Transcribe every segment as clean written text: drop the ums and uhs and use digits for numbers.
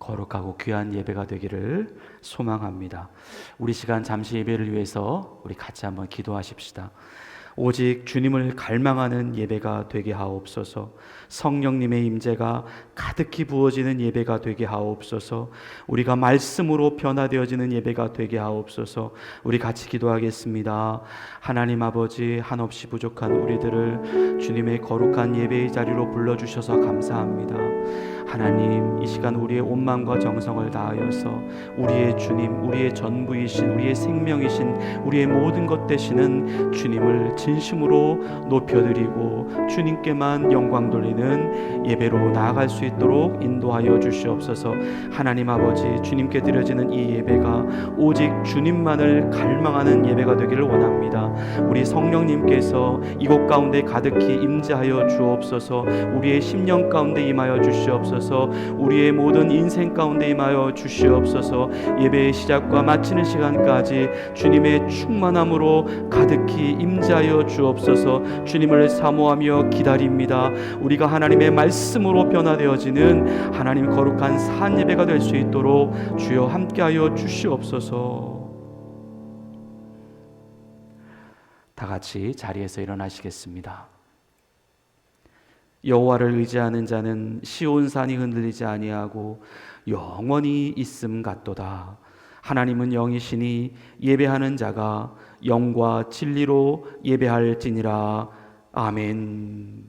거룩하고 귀한 예배가 되기를 소망합니다. 우리 시간 잠시 예배를 위해서 우리 같이 한번 기도하십시다. 오직 주님을 갈망하는 예배가 되게 하옵소서. 성령님의 임재가 가득히 부어지는 예배가 되게 하옵소서. 우리가 말씀으로 변화되어지는 예배가 되게 하옵소서. 우리 같이 기도하겠습니다. 하나님 아버지, 한없이 부족한 우리들을 주님의 거룩한 예배의 자리로 불러주셔서 감사합니다. 하나님, 이 시간 우리의 온 마음과 정성을 다하여서 우리의 주님, 우리의 전부이신, 우리의 생명이신, 우리의 모든 것 되시는 주님을 진심으로 높여드리고 주님께만 영광 돌리는 예배로 나아갈 수 있도록 인도하여 주시옵소서. 하나님 아버지, 주님께 드려지는 이 예배가 오직 주님만을 갈망하는 예배가 되기를 원합니다. 우리 성령님께서 이곳 가운데 가득히 임재하여 주옵소서. 우리의 심령 가운데 임하여 주시옵소서. 우리의 모든 인생 가운데 임하여 주시옵소서. 예배의 시작과 마치는 시간까지 주님의 충만함으로 가득히 임재하여 주옵소서. 주님을 사모하며 기다립니다. 우리가 하나님의 말씀으로 변화되어지는 하나님 거룩한 산 예배가 될 수 있도록 주여 함께하여 주시옵소서. 다 같이 자리에서 일어나시겠습니다. 여호와를 의지하는 자는 시온산이 흔들리지 아니하고 영원히 있음 같도다. 하나님은 영이시니 예배하는 자가 영과 진리로 예배할지니라. 아멘.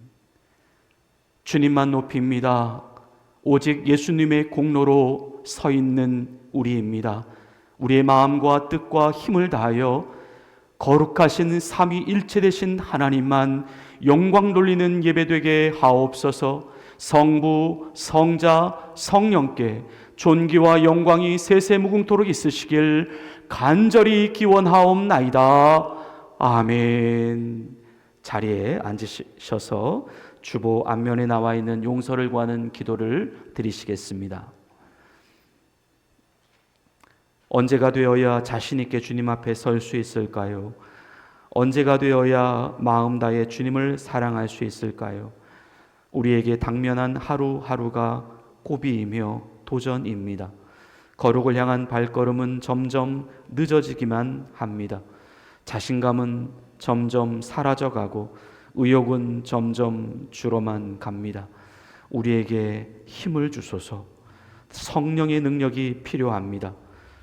주님만 높입니다. 오직 예수님의 공로로 서 있는 우리입니다. 우리의 마음과 뜻과 힘을 다하여 거룩하신 삼위일체 되신 하나님만 영광 돌리는 예배되게 하옵소서. 성부, 성자, 성령께 존귀와 영광이 세세무궁토록 있으시길 간절히 기원하옵나이다. 아멘. 자리에 앉으셔서 주보 앞면에 나와 있는 용서를 구하는 기도를 드리시겠습니다. 언제가 되어야 자신 있게 주님 앞에 설 수 있을까요? 언제가 되어야 마음 다해 주님을 사랑할 수 있을까요? 우리에게 당면한 하루하루가 고비이며 도전입니다. 거룩을 향한 발걸음은 점점 늦어지기만 합니다. 자신감은 점점 사라져가고 의욕은 점점 줄어만 갑니다. 우리에게 힘을 주소서. 성령의 능력이 필요합니다.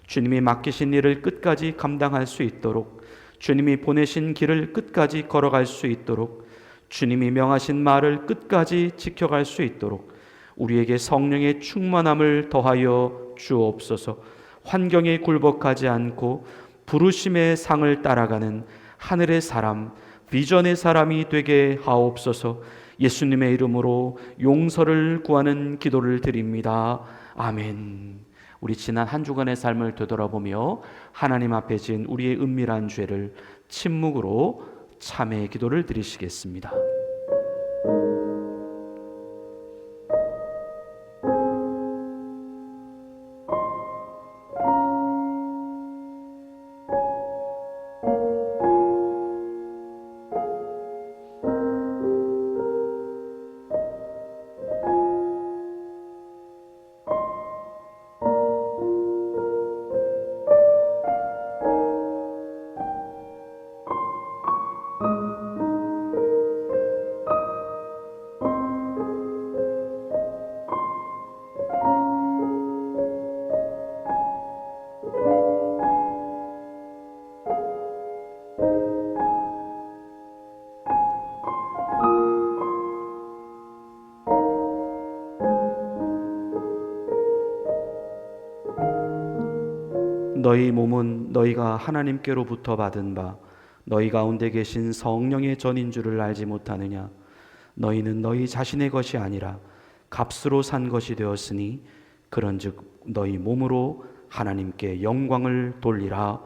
주님이 맡기신 일을 끝까지 감당할 수 있도록, 주님이 보내신 길을 끝까지 걸어갈 수 있도록, 주님이 명하신 말을 끝까지 지켜갈 수 있도록 우리에게 성령의 충만함을 더하여 주옵소서. 환경에 굴복하지 않고 부르심의 상을 따라가는 하늘의 사람, 비전의 사람이 되게 하옵소서. 예수님의 이름으로 용서를 구하는 기도를 드립니다. 아멘. 우리 지난 한 주간의 삶을 되돌아보며 하나님 앞에 지은 우리의 은밀한 죄를 침묵으로 참회의 기도를 드리시겠습니다. 너희 몸은 너희가 하나님께로부터 받은 바 너희 가운데 계신 성령의 전인 줄을 알지 못하느냐? 너희는 너희 자신의 것이 아니라 값으로 산 것이 되었으니 그런즉 너희 몸으로 하나님께 영광을 돌리라.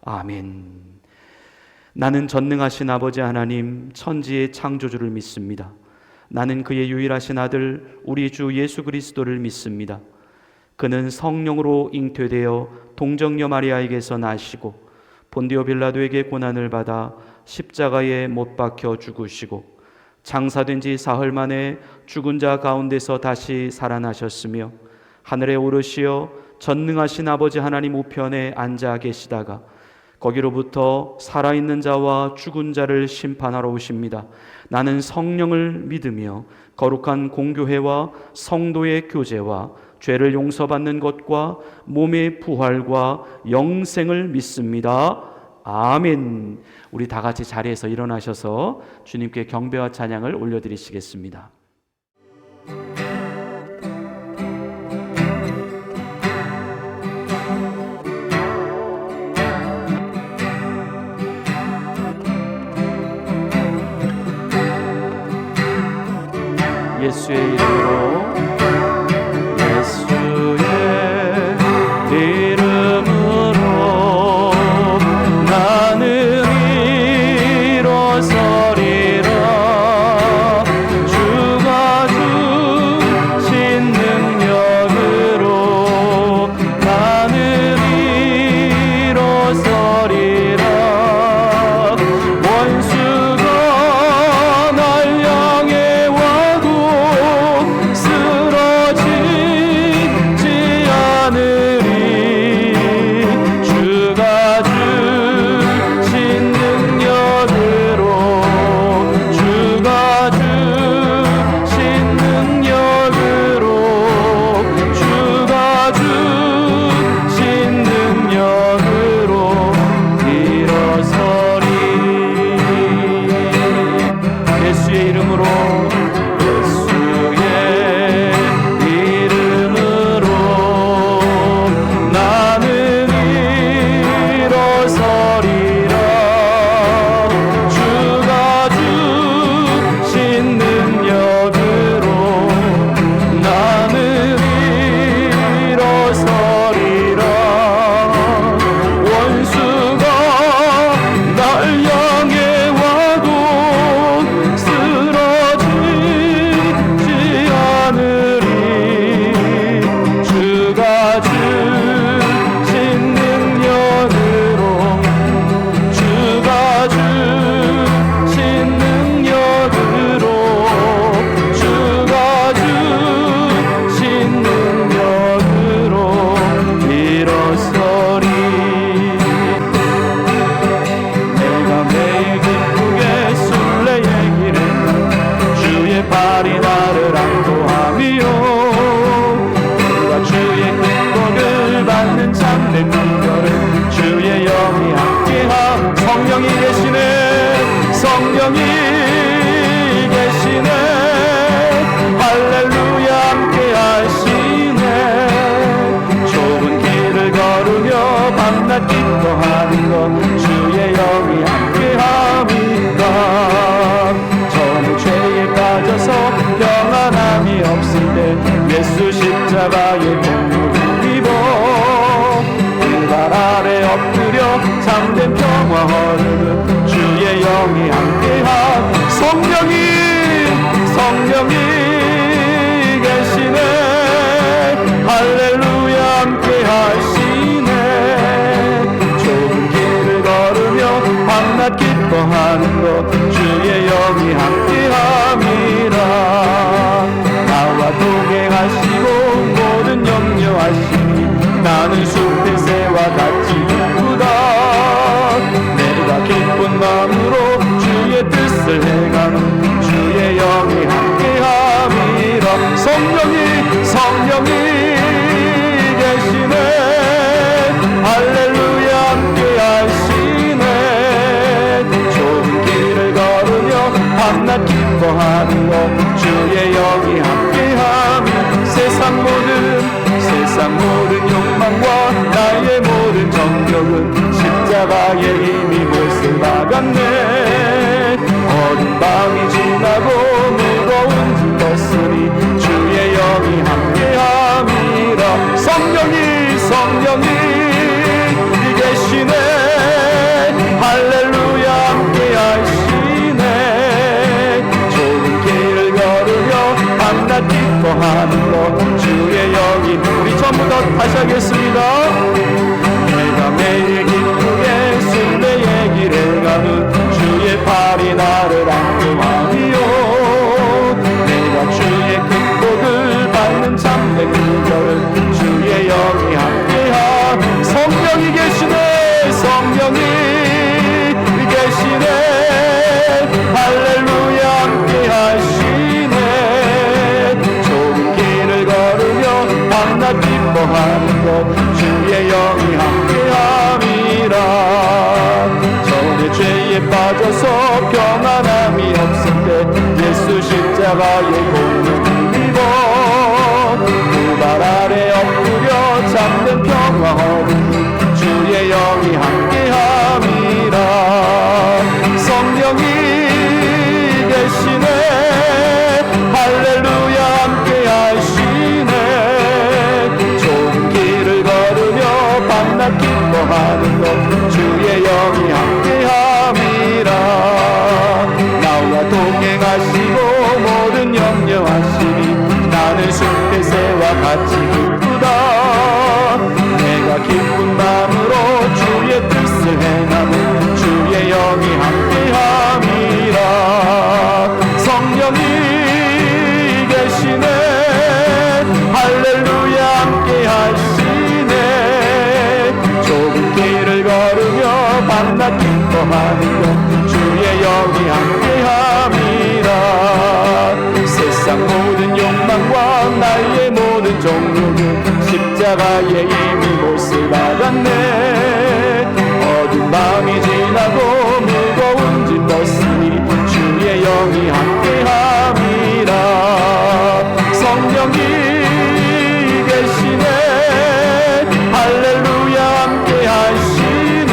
아멘. 나는 전능하신 아버지 하나님 천지의 창조주를 믿습니다. 나는 그의 유일하신 아들 우리 주 예수 그리스도를 믿습니다. 그는 성령으로 잉태되어 동정녀 마리아에게서 나시고 본디오 빌라도에게 고난을 받아 십자가에 못 박혀 죽으시고 장사된 지 사흘 만에 죽은 자 가운데서 다시 살아나셨으며 하늘에 오르시어 전능하신 아버지 하나님 우편에 앉아 계시다가 거기로부터 살아있는 자와 죽은 자를 심판하러 오십니다. 나는 성령을 믿으며 거룩한 공교회와 성도의 교제와 죄를 용서받는 것과 몸의 부활과 영생을 믿습니다. 아멘. 우리 다 같이 자리에서 일어나셔서 주님께 경배와 찬양을 올려드리시겠습니다. 예수의 이름으로, 예수의 이름으로 나는 일어서리라. 주가 주신 능력으로 나는 일어서리라. 원수가 날 향해 와도 쓰러지지 않으리. 주가 주신 능력으로, 주가 주신 능력으로, 주가 주신 능력으로 일어서리. 예수의 이름으로, 예수의 이름으로 나는 일어서리라. 주가 주신 능력으로 나는 일어서리라. 원수가 날 향해 와도 쓰러지지 않으리. 주가 주신 능력으로, 주가 주신 능력으로, 주가 주신 능력으로 일어서리. 내가 매일 기쁘게 순례의 길에 주의 발이 나를 안도하며 내가 주의 긍휼을 받는 참된 비결은 주의 영이 함께함. 성령이 계시네, 성령이 계시네. 할렐루야 함께 하시네. 좁은 길을 걸으며 밤낮 기뻐하는 것 주의 영이 함께함이다. 저는 죄에 빠져서 평안함이 없을 때 예수 십자가의 공로를 입어 그 발 아래 엎드려 참된 평화 흐르는 주의 영이 함께함. 성령이 계시네. 할렐루야 함께 하시네. 좁은 길을 걸으며 밤낮 기뻐하는 것 주의 영이 함께함이라. 나와 동행하시고 모든 염려하시니 나는 숲의 새와 같이 기쁘다. 내가 기쁜 마음으로 주의 뜻을 행하는 주의 영이 함께함이라. 성령이 계시네. 할렐루야 함께 하시네. 좁은 길을 걸으며 밤낮 기뻐하는 것 주의 영이 함께함이. 세상 모든 욕망과 나의 모든 정욕은 십자가의 힘이 못을 막았네. 어둠 밤이 지나고 무거운 짐 벗으니 주의 영이 함께함이라. 성령이 계시네. 할렐루야 함께 하시네. 좁은 길을 걸으며 밤낮 기뻐하는 것 주의 영이. 우리 전부 다 다시 하겠습니다. 내가 매일 기쁘게 순례의 길에 가는 주의 팔이 나를 안도하며 내가 주의 큰 복을 받는 참된 그결을 밤낮 기뻐하는 것 주의 영이 함께함이라. 전에 죄에 빠져서 평안함이 없을 때 예수 십자가의 공을 힘입어 그 발 아래 엎드려 잡는 평화 얻은 주의 영이 함께함이라. 성령이 계시네 할렐루야 함께하시네. 좋은 길을 걸으며 밤낮 기뻐하는 것 주의 영이 함께함이라. 나와 동행하시고 모든 염려하시니 나는 숲에새와 같이 기쁘다. 내가 기쁜 마음으로 주의 뜻을 행하며 주의 영이 함께함이라. 성령이 계시네 할렐루야 함께하시네. 좁은 길을 걸으며 밤낮 기뻐하는 것 주의 영이 함께함이라. 세상 모든 욕망과 나의 모든 종류는 십자가에 이미 못을 받았네. 어두운 밤이 지나고 무거운 짐 벗으니 주의 영이 함께함이라. 성령이 계시네 할렐루야 함께하시네.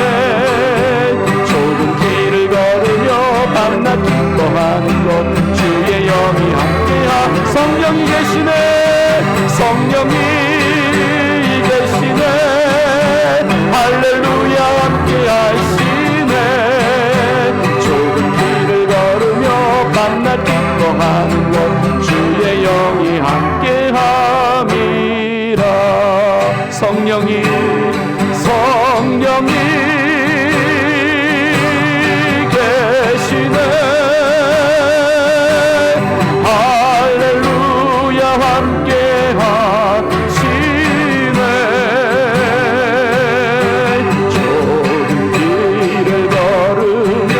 좁은 길을 걸으며 밤낮 기뻐하는 것 주의 영이 함께함. 성령이 계시네 성령이 계시네 할렐루야 함께하시네. 좁은 길을 걸으며 밤낮 기뻐하는 것 주의 영이 함께함이라. 성령이 계시네 할렐루야 함께하시네. 좁은 길을 걸으며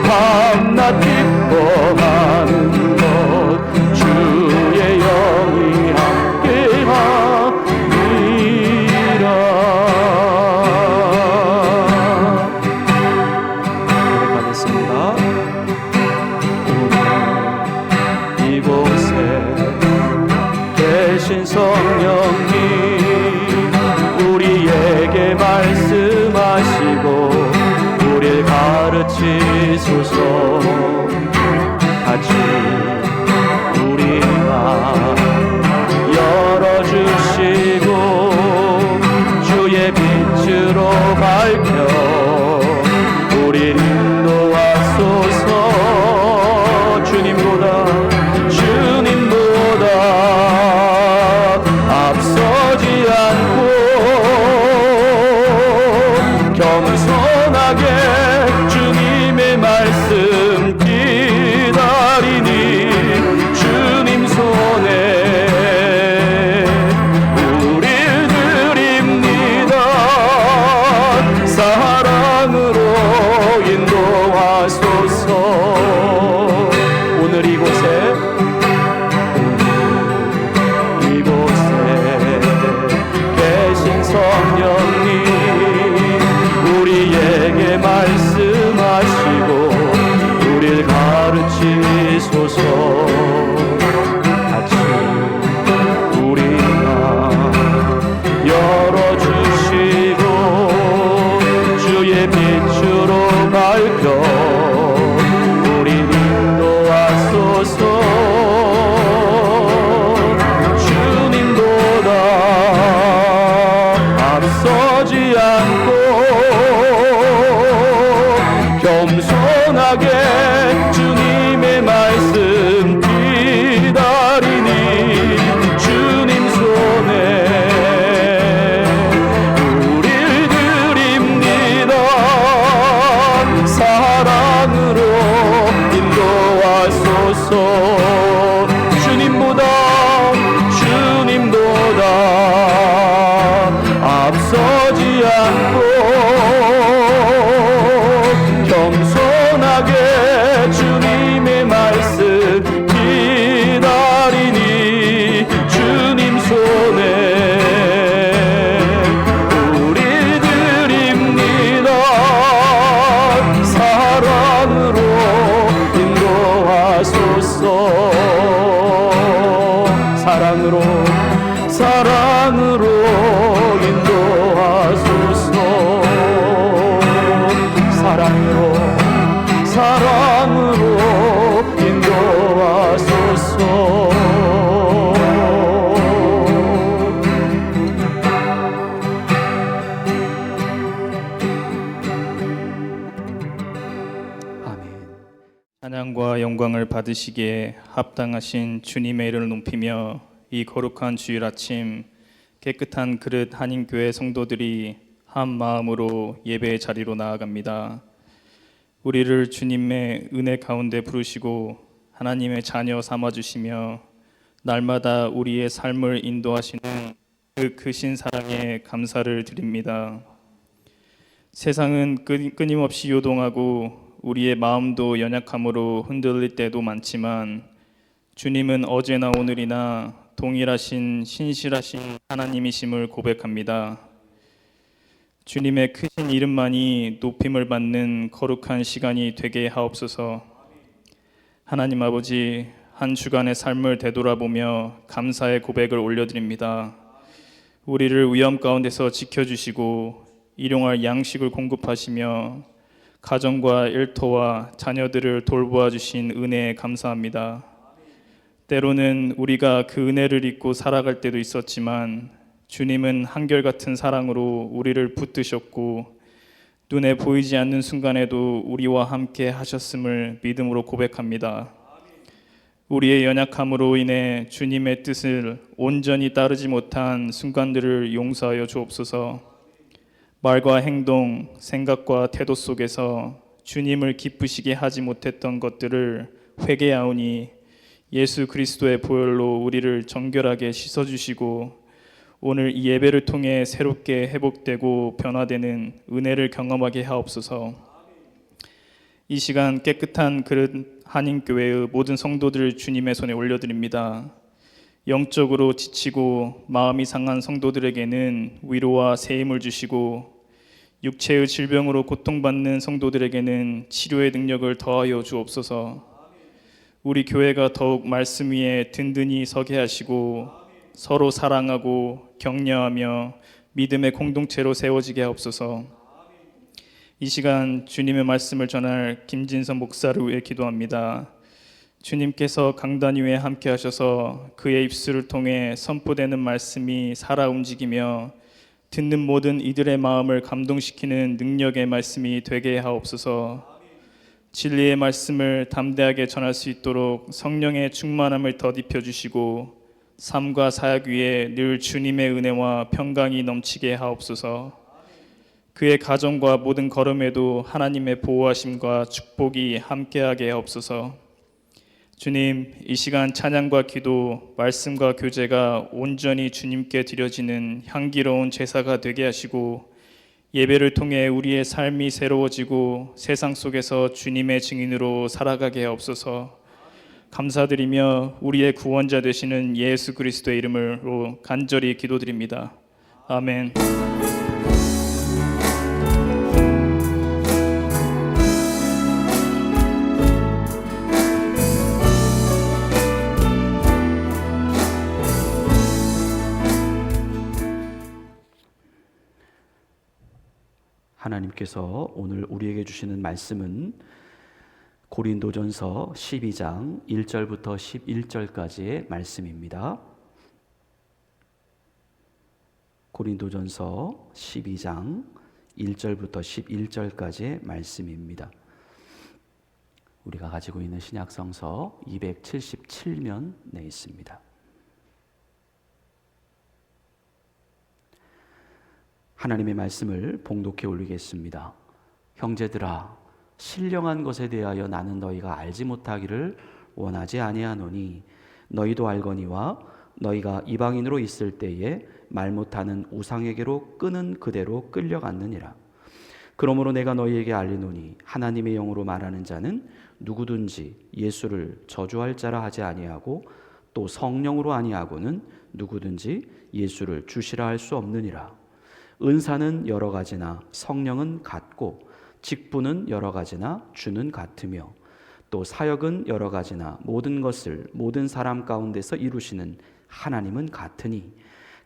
밤낮 기뻐하는 것 주의 영이 함께함이라. 고백하겠습니다. 이곳에 계신 성령님 우리에게 말씀하시고 우리를 가르치소서. 같이 우리가 열어주시고 주의 빛으로 밝혀 우리 인도하소서. 주님보다 앞서지 않고 겸손하게 주님의 말씀 기다리니 주님 손에 우릴 드립니다. 사랑으로 인도하소서. 오늘 이곳에 계신 성령님 우리에게 말씀하시고 우리를 가르치소서. 같이 우리가 열어주시고 주의 빛으로 밝혀 앞서지 않고 겸손하게 주님의 말씀 기다리니 주님 손에 우릴 드립니다. 사랑으로 인도하소서. 주님보다 앞서지 않고 겸손하게 사랑으로 인도하소서. 사랑으로 인도하소서. 찬양과 영광을 받으시기에 합당하신 주님의 이름을 높이며 이 거룩한 주일 아침 깨끗한 그릇 한인교회 성도들이 한 마음으로 예배의 자리로 나아갑니다. 우리를 주님의 은혜 가운데 부르시고 하나님의 자녀 삼아주시며 날마다 우리의 삶을 인도하시는 그 크신 사랑에 감사를 드립니다. 세상은 끊임없이 요동하고 우리의 마음도 연약함으로 흔들릴 때도 많지만 주님은 어제나 오늘이나 동일하신 신실하신 하나님이심을 고백합니다. 주님의 크신 이름만이 높임을 받는 거룩한 시간이 되게 하옵소서. 하나님 아버지, 한 주간의 삶을 되돌아보며 감사의 고백을 올려드립니다. 우리를 위험 가운데서 지켜주시고 일용할 양식을 공급하시며 가정과 일터와 자녀들을 돌보아 주신 은혜에 감사합니다. 때로는 우리가 그 은혜를 잊고 살아갈 때도 있었지만 주님은 한결같은 사랑으로 우리를 붙드셨고 눈에 보이지 않는 순간에도 우리와 함께 하셨음을 믿음으로 고백합니다. 우리의 연약함으로 인해 주님의 뜻을 온전히 따르지 못한 순간들을 용서하여 주옵소서. 말과 행동, 생각과 태도 속에서 주님을 기쁘시게 하지 못했던 것들을 회개하오니 예수 그리스도의 보혈로 우리를 정결하게 씻어주시고 오늘 이 예배를 통해 새롭게 회복되고 변화되는 은혜를 경험하게 하옵소서. 이 시간 깨끗한 그릇 한인교회의 모든 성도들을 주님의 손에 올려드립니다. 영적으로 지치고 마음이 상한 성도들에게는 위로와 새 힘을 주시고 육체의 질병으로 고통받는 성도들에게는 치료의 능력을 더하여 주옵소서. 우리 교회가 더욱 말씀 위에 든든히 서게 하시고 서로 사랑하고 격려하며 믿음의 공동체로 세워지게 하옵소서. 이 시간 주님의 말씀을 전할 김진선 목사를 위해 기도합니다. 주님께서 강단 위에 함께 하셔서 그의 입술을 통해 선포되는 말씀이 살아 움직이며 듣는 모든 이들의 마음을 감동시키는 능력의 말씀이 되게 하옵소서. 진리의 말씀을 담대하게 전할 수 있도록 성령의 충만함을 덧입혀 주시고 삶과 사역 위에 늘 주님의 은혜와 평강이 넘치게 하옵소서. 그의 가정과 모든 걸음에도 하나님의 보호하심과 축복이 함께하게 하옵소서. 주님, 이 시간 찬양과 기도, 말씀과 교제가 온전히 주님께 드려지는 향기로운 제사가 되게 하시고 예배를 통해 우리의 삶이 새로워지고 세상 속에서 주님의 증인으로 살아가게 하옵소서. 감사드리며 우리의 구원자 되시는 예수 그리스도의 이름으로 간절히 기도드립니다. 아멘. 하나님께서 오늘 우리에게 주시는 말씀은 고린도전서 12장 1절부터 11절까지의 말씀입니다. 고린도전서 12장 1절부터 11절까지의 말씀입니다. 우리가 가지고 있는 신약성서 277면 내 있습니다. 하나님의 말씀을 봉독해 올리겠습니다. 형제들아, 신령한 것에 대하여 나는 너희가 알지 못하기를 원하지 아니하노니 너희도 알거니와 너희가 이방인으로 있을 때에 말 못하는 우상에게로 끄는 그대로 끌려갔느니라. 그러므로 내가 너희에게 알리노니 하나님의 영으로 말하는 자는 누구든지 예수를 저주할 자라 하지 아니하고 또 성령으로 아니하고는 누구든지 예수를 주시라 할 수 없느니라. 은사는 여러 가지나 성령은 같고 직분은 여러 가지나 주는 같으며 또 사역은 여러 가지나 모든 것을 모든 사람 가운데서 이루시는 하나님은 같으니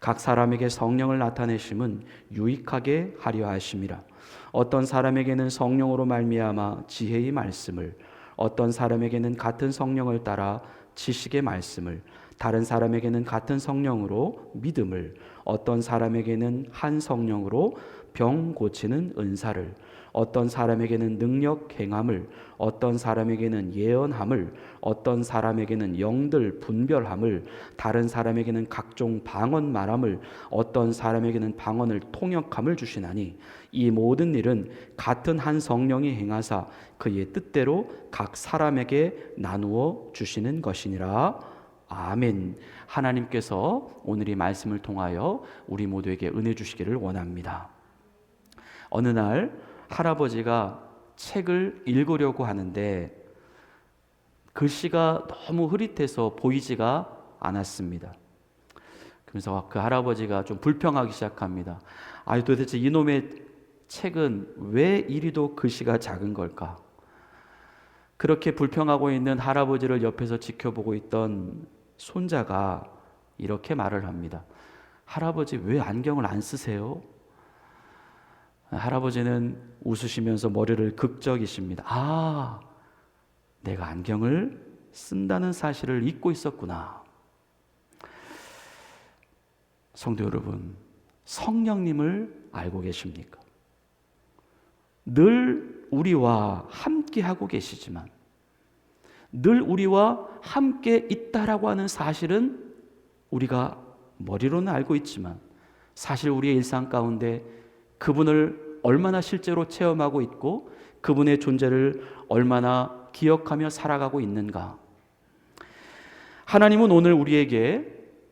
각 사람에게 성령을 나타내심은 유익하게 하려 하심이라. 어떤 사람에게는 성령으로 말미암아 지혜의 말씀을, 어떤 사람에게는 같은 성령을 따라 지식의 말씀을, 다른 사람에게는 같은 성령으로 믿음을, 어떤 사람에게는 한 성령으로 병 고치는 은사를, 어떤 사람에게는 능력 행함을, 어떤 사람에게는 예언함을, 어떤 사람에게는 영들 분별함을, 다른 사람에게는 각종 방언 말함을, 어떤 사람에게는 방언을 통역함을 주시나니 이 모든 일은 같은 한 성령이 행하사 그의 뜻대로 각 사람에게 나누어 주시는 것이니라. 아멘. 하나님께서 오늘 이 말씀을 통하여 우리 모두에게 은혜 주시기를 원합니다. 어느 날 할아버지가 책을 읽으려고 하는데 글씨가 너무 흐릿해서 보이지가 않았습니다. 그래서 그 할아버지가 좀 불평하기 시작합니다. 아니 도대체 이놈의 책은 왜 이리도 글씨가 작은 걸까? 그렇게 불평하고 있는 할아버지를 옆에서 지켜보고 있던 손자가 이렇게 말을 합니다. 할아버지 왜 안경을 안 쓰세요? 할아버지는 웃으시면서 머리를 극적이십니다. 아, 내가 안경을 쓴다는 사실을 잊고 있었구나. 성도 여러분, 성령님을 알고 계십니까? 늘 우리와 함께 하고 계시지만, 늘 우리와 함께 있다라고 하는 사실은 우리가 머리로는 알고 있지만 사실 우리의 일상 가운데 그분을 얼마나 실제로 체험하고 있고 그분의 존재를 얼마나 기억하며 살아가고 있는가? 하나님은 오늘 우리에게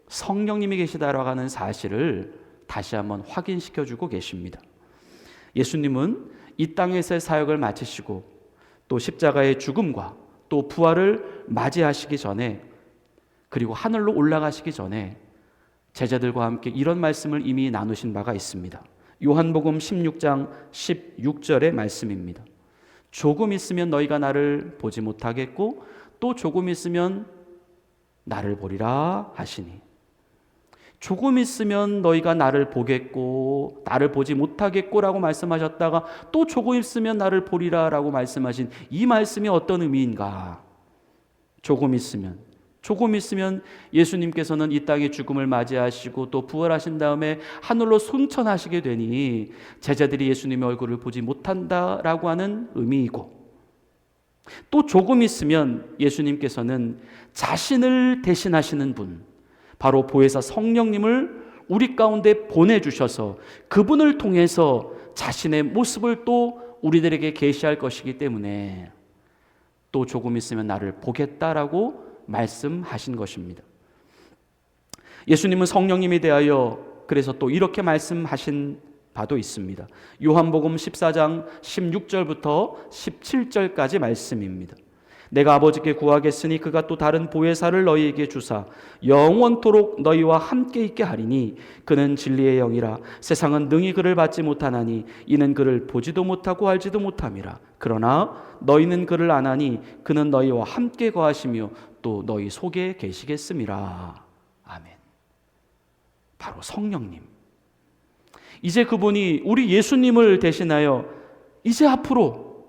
성령님이 계시다라고 하는 사실을 다시 한번 확인시켜주고 계십니다. 예수님은 이 땅에서의 사역을 마치시고 또 십자가의 죽음과 또 부활을 맞이하시기 전에, 그리고 하늘로 올라가시기 전에 제자들과 함께 이런 말씀을 이미 나누신 바가 있습니다. 요한복음 16장 16절의 말씀입니다. 조금 있으면 너희가 나를 보지 못하겠고 또 조금 있으면 나를 보리라 하시니, 조금 있으면 너희가 나를 보겠고 나를 보지 못하겠고 라고 말씀하셨다가 또 조금 있으면 나를 보리라 라고 말씀하신 이 말씀이 어떤 의미인가? 조금 있으면 예수님께서는 이 땅의 죽음을 맞이하시고 또 부활하신 다음에 하늘로 승천하시게 되니 제자들이 예수님의 얼굴을 보지 못한다라고 하는 의미이고, 또 조금 있으면 예수님께서는 자신을 대신하시는 분, 바로 보혜사 성령님을 우리 가운데 보내주셔서 그분을 통해서 자신의 모습을 또 우리들에게 계시할 것이기 때문에 또 조금 있으면 나를 보겠다라고 말씀하신 것입니다. 예수님은 성령님에 대하여 그래서 또 이렇게 말씀하신 바도 있습니다. 요한복음 14장 16절부터 17절까지 말씀입니다. 내가 아버지께 구하겠으니 그가 또 다른 보혜사를 너희에게 주사 영원토록 너희와 함께 있게 하리니 그는 진리의 영이라. 세상은 능히 그를 받지 못하나니 이는 그를 보지도 못하고 알지도 못함이라. 그러나 너희는 그를 아나니 그는 너희와 함께 거하시며 또 너희 속에 계시겠음이라. 아멘. 바로 성령님. 이제 그분이 우리 예수님을 대신하여 이제 앞으로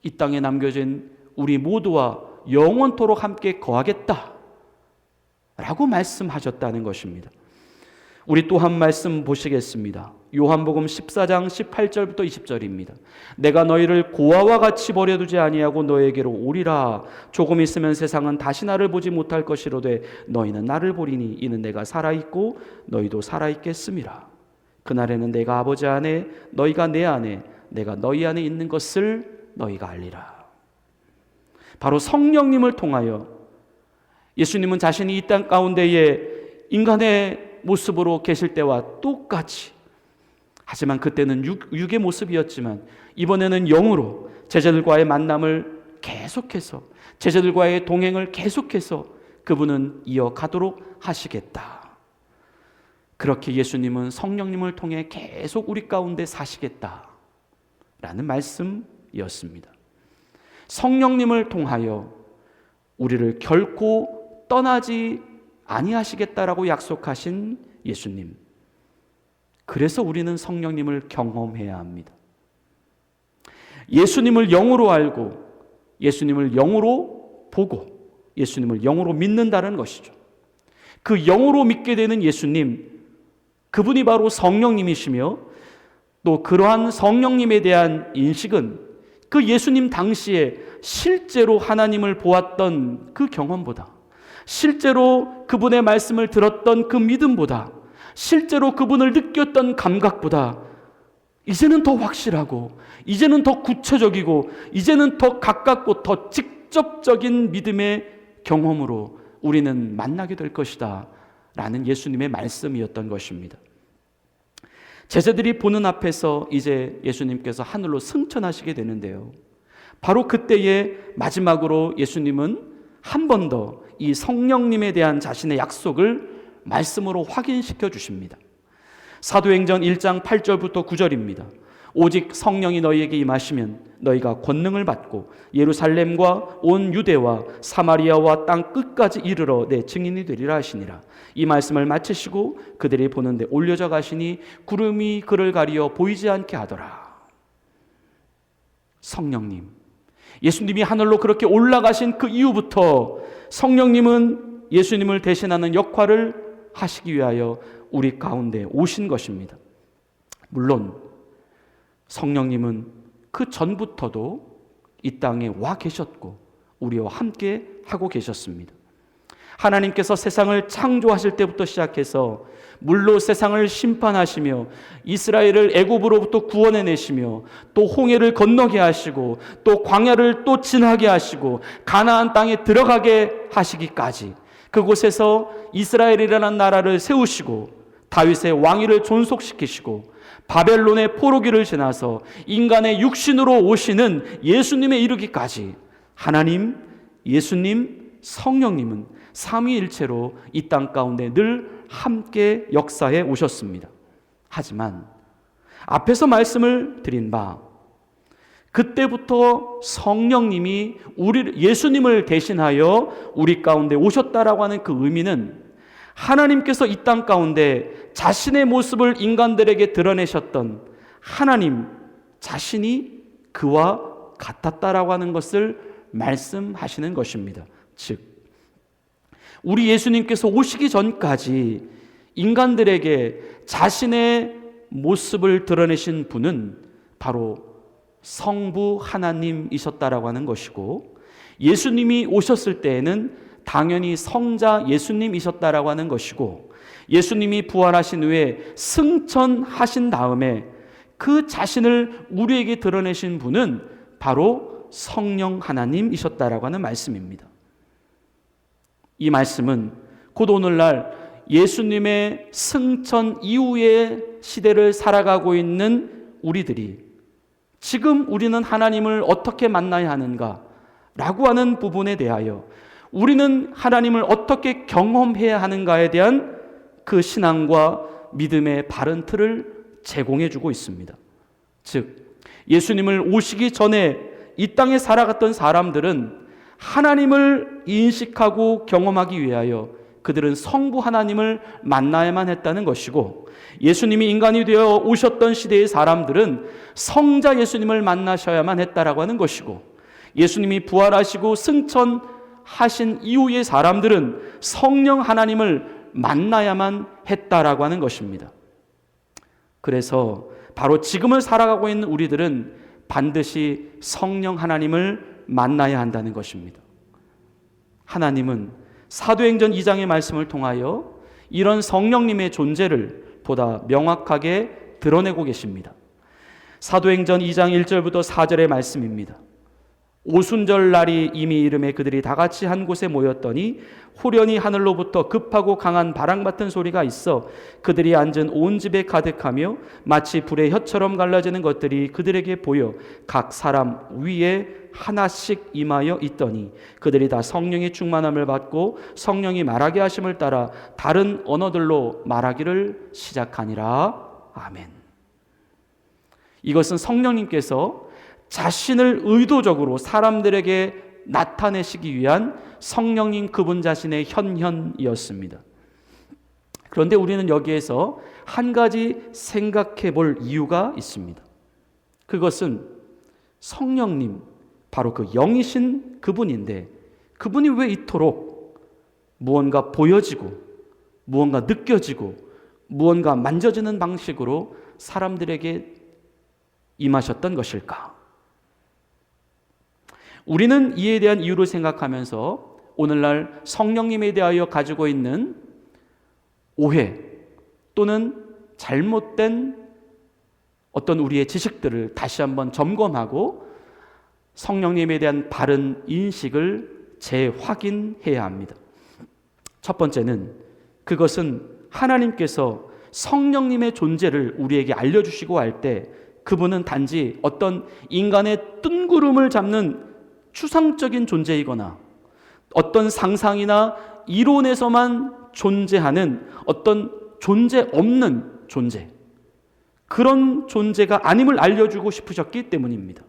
이 땅에 남겨진 우리 모두와 영원토록 함께 거하겠다 라고 말씀하셨다는 것입니다. 우리 또 한 말씀 보시겠습니다. 요한복음 14장 18절부터 20절입니다. 내가 너희를 고아와 같이 버려두지 아니하고 너에게로 오리라. 조금 있으면 세상은 다시 나를 보지 못할 것이로되 너희는 나를 보리니 이는 내가 살아있고 너희도 살아있겠음이라. 그날에는 내가 아버지 안에 너희가 내 안에 내가 너희 안에 있는 것을 너희가 알리라. 바로 성령님을 통하여 예수님은 자신이 이 땅 가운데에 인간의 모습으로 계실 때와 똑같이, 하지만 그때는 육의 모습이었지만 이번에는 영으로 제자들과의 만남을 계속해서, 제자들과의 동행을 계속해서 그분은 이어가도록 하시겠다. 그렇게 예수님은 성령님을 통해 계속 우리 가운데 사시겠다라는 말씀이었습니다. 성령님을 통하여 우리를 결코 떠나지 아니하시겠다라고 약속하신 예수님. 그래서 우리는 성령님을 경험해야 합니다. 예수님을 영으로 알고 예수님을 영으로 보고 예수님을 영으로 믿는다는 것이죠. 그 영으로 믿게 되는 예수님, 그분이 바로 성령님이시며 또 그러한 성령님에 대한 인식은 그 예수님 당시에 실제로 하나님을 보았던 그 경험보다, 실제로 그분의 말씀을 들었던 그 믿음보다, 실제로 그분을 느꼈던 감각보다 이제는 더 확실하고, 이제는 더 구체적이고, 이제는 더 가깝고 더 직접적인 믿음의 경험으로 우리는 만나게 될 것이다 라는 예수님의 말씀이었던 것입니다. 제자들이 보는 앞에서 이제 예수님께서 하늘로 승천하시게 되는데요, 바로 그때에 마지막으로 예수님은 한 번 더 이 성령님에 대한 자신의 약속을 말씀으로 확인시켜 주십니다. 사도행전 1장 8절부터 9절입니다. 오직 성령이 너희에게 임하시면 너희가 권능을 받고 예루살렘과 온 유대와 사마리아와 땅 끝까지 이르러 내 증인이 되리라 하시니라. 이 말씀을 마치시고 그들이 보는데 올려져 가시니 구름이 그를 가리어 보이지 않게 하더라. 성령님, 예수님이 하늘로 그렇게 올라가신 그 이후부터 성령님은 예수님을 대신하는 역할을 하시기 위하여 우리 가운데 오신 것입니다. 물론 성령님은 그 전부터도 이 땅에 와 계셨고 우리와 함께 하고 계셨습니다. 하나님께서 세상을 창조하실 때부터 시작해서 물로 세상을 심판하시며 이스라엘을 애굽으로부터 구원해내시며 또 홍해를 건너게 하시고 또 광야를 또 지나게 하시고 가나안 땅에 들어가게 하시기까지 그곳에서 이스라엘이라는 나라를 세우시고 다윗의 왕위를 존속시키시고 바벨론의 포로기를 지나서 인간의 육신으로 오시는 예수님에 이르기까지 하나님, 예수님, 성령님은 삼위일체로 이 땅 가운데 늘 함께 역사해 오셨습니다. 하지만 앞에서 말씀을 드린 바 그때부터 성령님이 예수님을 대신하여 우리 가운데 오셨다라고 하는 그 의미는 하나님께서 이 땅 가운데 자신의 모습을 인간들에게 드러내셨던 하나님 자신이 그와 같았다라고 하는 것을 말씀하시는 것입니다. 즉 우리 예수님께서 오시기 전까지 인간들에게 자신의 모습을 드러내신 분은 바로 성부 하나님이셨다라고 하는 것이고 예수님이 오셨을 때에는 당연히 성자 예수님이셨다라고 하는 것이고 예수님이 부활하신 후에 승천하신 다음에 그 자신을 우리에게 드러내신 분은 바로 성령 하나님이셨다라고 하는 말씀입니다. 이 말씀은 곧 오늘날 예수님의 승천 이후의 시대를 살아가고 있는 우리들이 지금 우리는 하나님을 어떻게 만나야 하는가 라고 하는 부분에 대하여 우리는 하나님을 어떻게 경험해야 하는가에 대한 그 신앙과 믿음의 바른 틀을 제공해 주고 있습니다. 즉 예수님을 오시기 전에 이 땅에 살아갔던 사람들은 하나님을 인식하고 경험하기 위하여 그들은 성부 하나님을 만나야만 했다는 것이고 예수님이 인간이 되어 오셨던 시대의 사람들은 성자 예수님을 만나셔야만 했다라고 하는 것이고 예수님이 부활하시고 승천하신 이후의 사람들은 성령 하나님을 만나야만 했다라고 하는 것입니다. 그래서 바로 지금을 살아가고 있는 우리들은 반드시 성령 하나님을 만나야 한다는 것입니다. 하나님은 사도행전 2장의 말씀을 통하여 이런 성령님의 존재를 보다 명확하게 드러내고 계십니다. 사도행전 2장 1절부터 4절의 말씀입니다. 오순절 날이 이미 이름에 그들이 다 같이 한 곳에 모였더니 후련히 하늘로부터 급하고 강한 바람 같은 소리가 있어 그들이 앉은 온 집에 가득하며 마치 불의 혀처럼 갈라지는 것들이 그들에게 보여 각 사람 위에 하나씩 임하여 있더니 그들이 다 성령의 충만함을 받고 성령이 말하게 하심을 따라 다른 언어들로 말하기를 시작하니라. 아멘. 이것은 성령님께서 자신을 의도적으로 사람들에게 나타내시기 위한 성령님 그분 자신의 현현이었습니다. 그런데 우리는 여기에서 한 가지 생각해 볼 이유가 있습니다. 그것은 성령님, 바로 그 영이신 그분인데 그분이 왜 이토록 무언가 보여지고 무언가 느껴지고 무언가 만져지는 방식으로 사람들에게 임하셨던 것일까? 우리는 이에 대한 이유를 생각하면서 오늘날 성령님에 대하여 가지고 있는 오해 또는 잘못된 어떤 우리의 지식들을 다시 한번 점검하고 성령님에 대한 바른 인식을 재확인해야 합니다. 첫 번째는 그것은 하나님께서 성령님의 존재를 우리에게 알려주시고 할 때 그분은 단지 어떤 인간의 뜬구름을 잡는 추상적인 존재이거나 어떤 상상이나 이론에서만 존재하는 어떤 존재 없는 존재, 그런 존재가 아님을 알려주고 싶으셨기 때문입니다.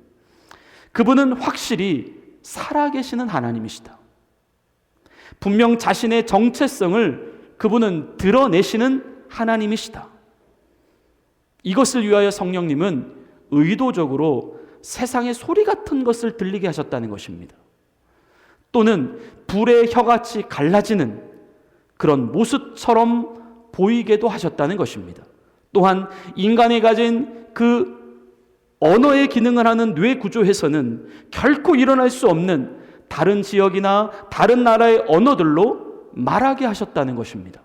그분은 확실히 살아계시는 하나님이시다. 분명 자신의 정체성을 그분은 드러내시는 하나님이시다. 이것을 위하여 성령님은 의도적으로 세상의 소리 같은 것을 들리게 하셨다는 것입니다. 또는 불의 혀같이 갈라지는 그런 모습처럼 보이게도 하셨다는 것입니다. 또한 인간이 가진 그 언어의 기능을 하는 뇌 구조에서는 결코 일어날 수 없는 다른 지역이나 다른 나라의 언어들로 말하게 하셨다는 것입니다.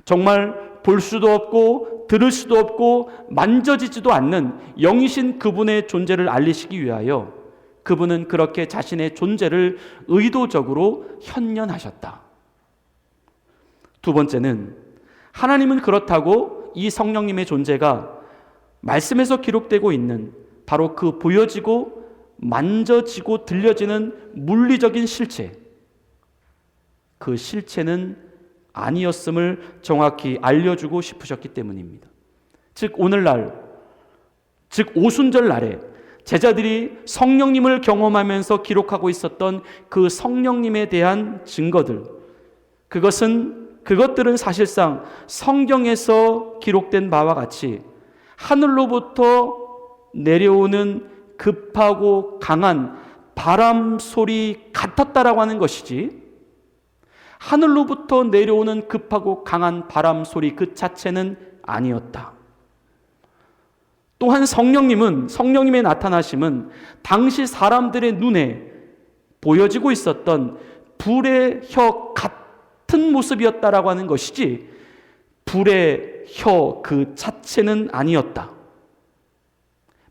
정말 볼 수도 없고 들을 수도 없고 만져지지도 않는 영이신 그분의 존재를 알리시기 위하여 그분은 그렇게 자신의 존재를 의도적으로 현현하셨다. 두 번째는 하나님은 그렇다고 이 성령님의 존재가 말씀에서 기록되고 있는 바로 그 보여지고 만져지고 들려지는 물리적인 실체, 그 실체는 아니었음을 정확히 알려주고 싶으셨기 때문입니다. 즉 오늘날, 즉 오순절 날에 제자들이 성령님을 경험하면서 기록하고 있었던 그 성령님에 대한 증거들, 그것들은 사실상 성경에서 기록된 바와 같이 하늘로부터 내려오는 급하고 강한 바람 소리 같았다라고 하는 것이지, 하늘로부터 내려오는 급하고 강한 바람 소리 그 자체는 아니었다. 또한 성령님의 나타나심은 당시 사람들의 눈에 보여지고 있었던 불의 혀 같은 모습이었다라고 하는 것이지 불의 혀 그 자체는 아니었다.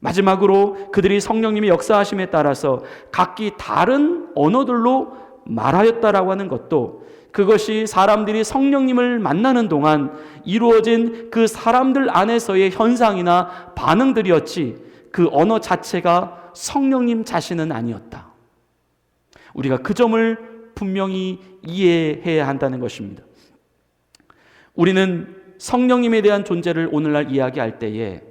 마지막으로 그들이 성령님의 역사하심에 따라서 각기 다른 언어들로 말하였다라고 하는 것도 그것이 사람들이 성령님을 만나는 동안 이루어진 그 사람들 안에서의 현상이나 반응들이었지 그 언어 자체가 성령님 자신은 아니었다. 우리가 그 점을 분명히 이해해야 한다는 것입니다. 우리는 성령님에 대한 존재를 오늘날 이야기할 때에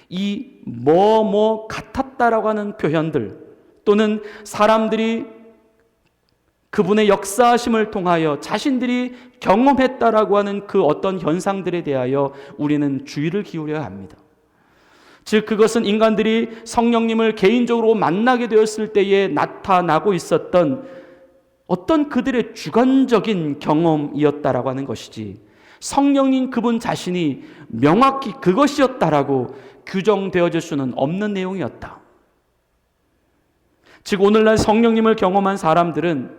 이 뭐 같았다라고 하는 표현들 또는 사람들이 그분의 역사하심을 통하여 자신들이 경험했다라고 하는 그 어떤 현상들에 대하여 우리는 주의를 기울여야 합니다. 즉 그것은 인간들이 성령님을 개인적으로 만나게 되었을 때에 나타나고 있었던 어떤 그들의 주관적인 경험이었다라고 하는 것이지 성령님 그분 자신이 명확히 그것이었다라고 규정되어질 수는 없는 내용이었다. 즉 오늘날 성령님을 경험한 사람들은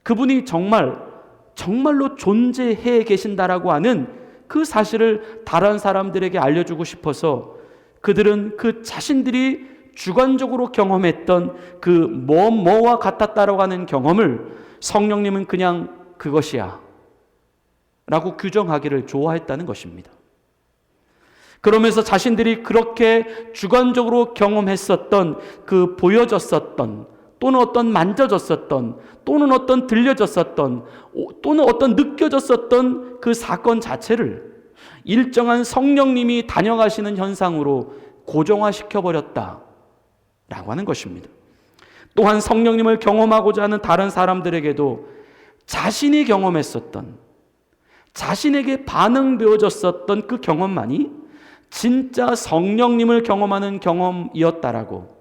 그분이 정말로 존재해 계신다라고 하는 그 사실을 다른 사람들에게 알려주고 싶어서 그들은 그 자신들이 주관적으로 경험했던 그 뭐와 같았다라고 하는 경험을 성령님은 그냥 그것이야 라고 규정하기를 좋아했다는 것입니다. 그러면서 자신들이 그렇게 주관적으로 경험했었던 그 보여졌었던 또는 어떤 만져졌었던 또는 어떤 들려졌었던 또는 어떤 느껴졌었던 그 사건 자체를 일정한 성령님이 다녀가시는 현상으로 고정화시켜버렸다라고 하는 것입니다. 또한 성령님을 경험하고자 하는 다른 사람들에게도 자신이 경험했었던 자신에게 반응되어졌었던 그 경험만이 진짜 성령님을 경험하는 경험이었다라고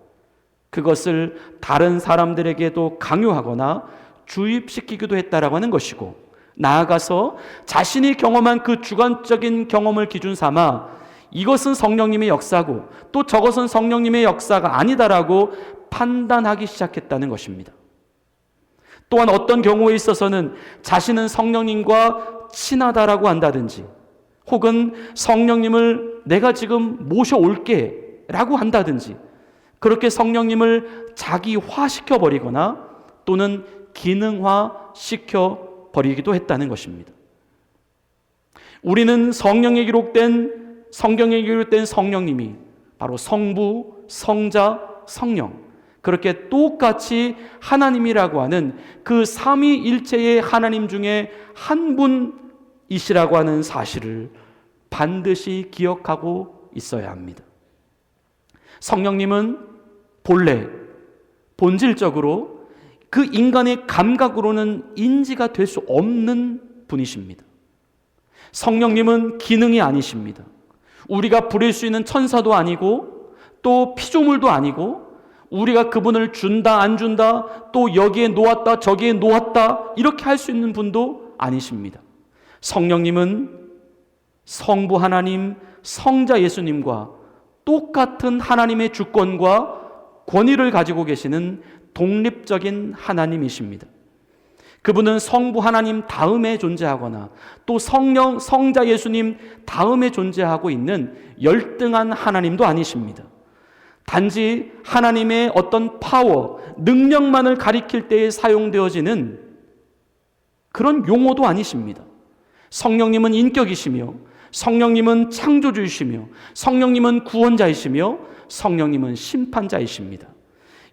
그것을 다른 사람들에게도 강요하거나 주입시키기도 했다라고 하는 것이고, 나아가서 자신이 경험한 그 주관적인 경험을 기준 삼아 이것은 성령님의 역사고 또 저것은 성령님의 역사가 아니다라고 판단하기 시작했다는 것입니다. 또한 어떤 경우에 있어서는 자신은 성령님과 친하다라고 한다든지, 혹은 성령님을 내가 지금 모셔올게 라고 한다든지, 그렇게 성령님을 자기화시켜 버리거나 또는 기능화시켜 버리기도 했다는 것입니다. 우리는 성경에 기록된 성령님이 바로 성부, 성자, 성령, 그렇게 똑같이 하나님이라고 하는 그 삼위일체의 하나님 중에 한 분이시라고 하는 사실을 반드시 기억하고 있어야 합니다. 성령님은 본질적으로 그 인간의 감각으로는 인지가 될 수 없는 분이십니다. 성령님은 기능이 아니십니다. 우리가 부릴 수 있는 천사도 아니고 또 피조물도 아니고, 우리가 그분을 준다 안 준다, 또 여기에 놓았다 저기에 놓았다 이렇게 할 수 있는 분도 아니십니다. 성령님은 성부 하나님, 성자 예수님과 똑같은 하나님의 주권과 권위를 가지고 계시는 독립적인 하나님이십니다. 그분은 성부 하나님 다음에 존재하거나 또 성자 예수님 다음에 존재하고 있는 열등한 하나님도 아니십니다. 단지 하나님의 어떤 파워, 능력만을 가리킬 때에 사용되어지는 그런 용어도 아니십니다. 성령님은 인격이시며, 성령님은 창조주이시며, 성령님은 구원자이시며, 성령님은 심판자이십니다.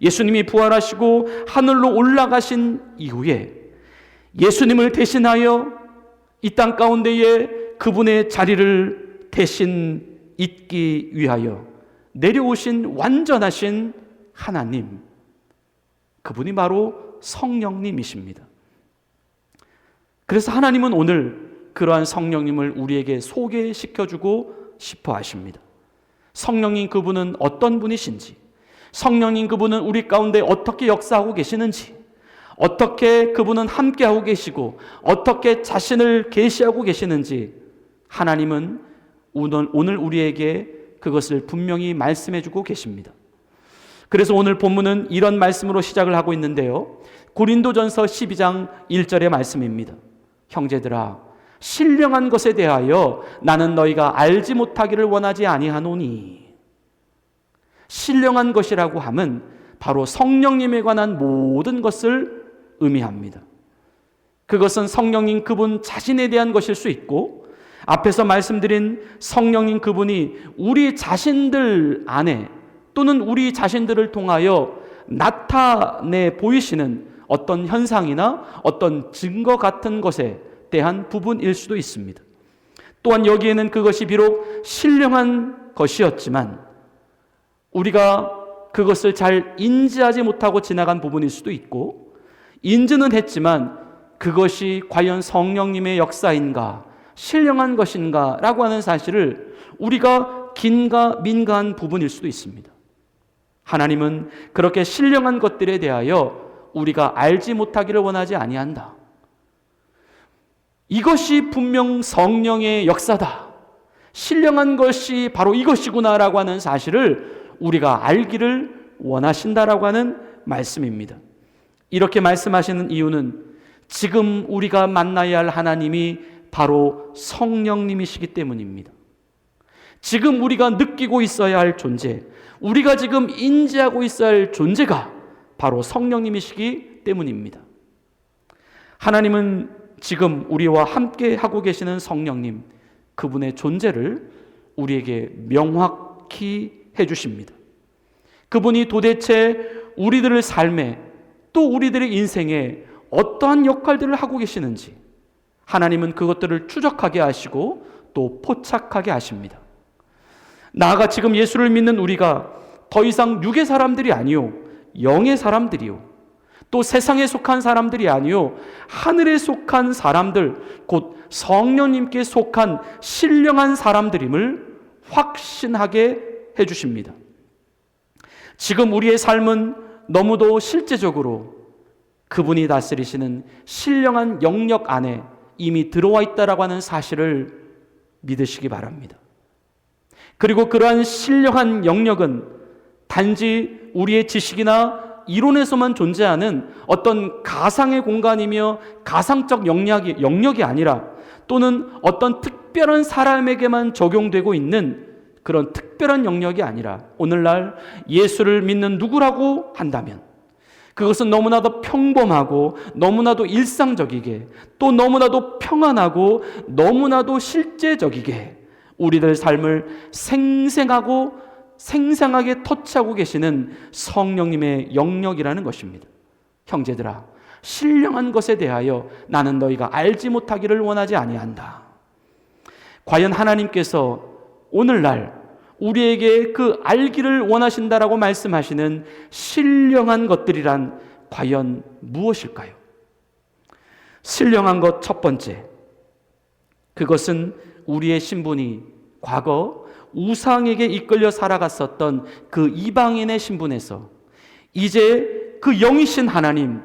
예수님이 부활하시고 하늘로 올라가신 이후에 예수님을 대신하여 이 땅 가운데에 그분의 자리를 대신 잇기 위하여 내려오신 완전하신 하나님, 그분이 바로 성령님이십니다. 그래서 하나님은 오늘 그러한 성령님을 우리에게 소개시켜주고 싶어 하십니다. 성령님 그분은 어떤 분이신지, 성령님 그분은 우리 가운데 어떻게 역사하고 계시는지, 어떻게 그분은 함께하고 계시고 어떻게 자신을 계시하고 계시는지 하나님은 오늘 우리에게 그것을 분명히 말씀해주고 계십니다. 그래서 오늘 본문은 이런 말씀으로 시작을 하고 있는데요, 고린도전서 12장 1절의 말씀입니다. 형제들아, 신령한 것에 대하여 나는 너희가 알지 못하기를 원하지 아니하노니. 신령한 것이라고 함은 바로 성령님에 관한 모든 것을 의미합니다. 그것은 성령님 그분 자신에 대한 것일 수 있고, 앞에서 말씀드린 성령님 그분이 우리 자신들 안에 또는 우리 자신들을 통하여 나타내 보이시는 어떤 현상이나 어떤 증거 같은 것에 대한 부분일 수도 있습니다. 또한 여기에는 그것이 비록 신령한 것이었지만 우리가 그것을 잘 인지하지 못하고 지나간 부분일 수도 있고, 인지는 했지만 그것이 과연 성령님의 역사인가, 신령한 것인가 라고 하는 사실을 우리가 긴가민가한 부분일 수도 있습니다. 하나님은 그렇게 신령한 것들에 대하여 우리가 알지 못하기를 원하지 아니한다. 이것이 분명 성령의 역사다, 신령한 것이 바로 이것이구나 라고 하는 사실을 우리가 알기를 원하신다라고 하는 말씀입니다. 이렇게 말씀하시는 이유는 지금 우리가 만나야 할 하나님이 바로 성령님이시기 때문입니다. 지금 우리가 느끼고 있어야 할 존재, 우리가 지금 인지하고 있어야 할 존재가 바로 성령님이시기 때문입니다. 하나님은 지금 우리와 함께 하고 계시는 성령님, 그분의 존재를 우리에게 명확히 해주십니다. 그분이 도대체 우리들의 삶에 또 우리들의 인생에 어떠한 역할들을 하고 계시는지 하나님은 그것들을 추적하게 하시고 또 포착하게 하십니다. 나아가 지금 예수를 믿는 우리가 더 이상 육의 사람들이 아니요 영의 사람들이요 또 세상에 속한 사람들이 아니요 하늘에 속한 사람들, 곧 성령님께 속한 신령한 사람들임을 확신하게 해주십니다. 지금 우리의 삶은 너무도 실제적으로 그분이 다스리시는 신령한 영역 안에 이미 들어와 있다라고 하는 사실을 믿으시기 바랍니다. 그리고 그러한 신령한 영역은 단지 우리의 지식이나 이론에서만 존재하는 어떤 가상의 공간이며 가상적 영역이 아니라, 또는 어떤 특별한 사람에게만 적용되고 있는 그런 특별한 영역이 아니라, 오늘날 예수를 믿는 누구라고 한다면 그것은 너무나도 평범하고 너무나도 일상적이게, 또 너무나도 평안하고 너무나도 실제적이게 우리들 삶을 생생하게 터치하고 계시는 성령님의 영역이라는 것입니다. 형제들아, 신령한 것에 대하여 나는 너희가 알지 못하기를 원하지 아니한다. 과연 하나님께서 오늘날 우리에게 그 알기를 원하신다라고 말씀하시는 신령한 것들이란 과연 무엇일까요? 신령한 것 첫 번째, 그것은 우리의 신분이 과거 우상에게 이끌려 살아갔었던 그 이방인의 신분에서 이제 그 영이신 하나님,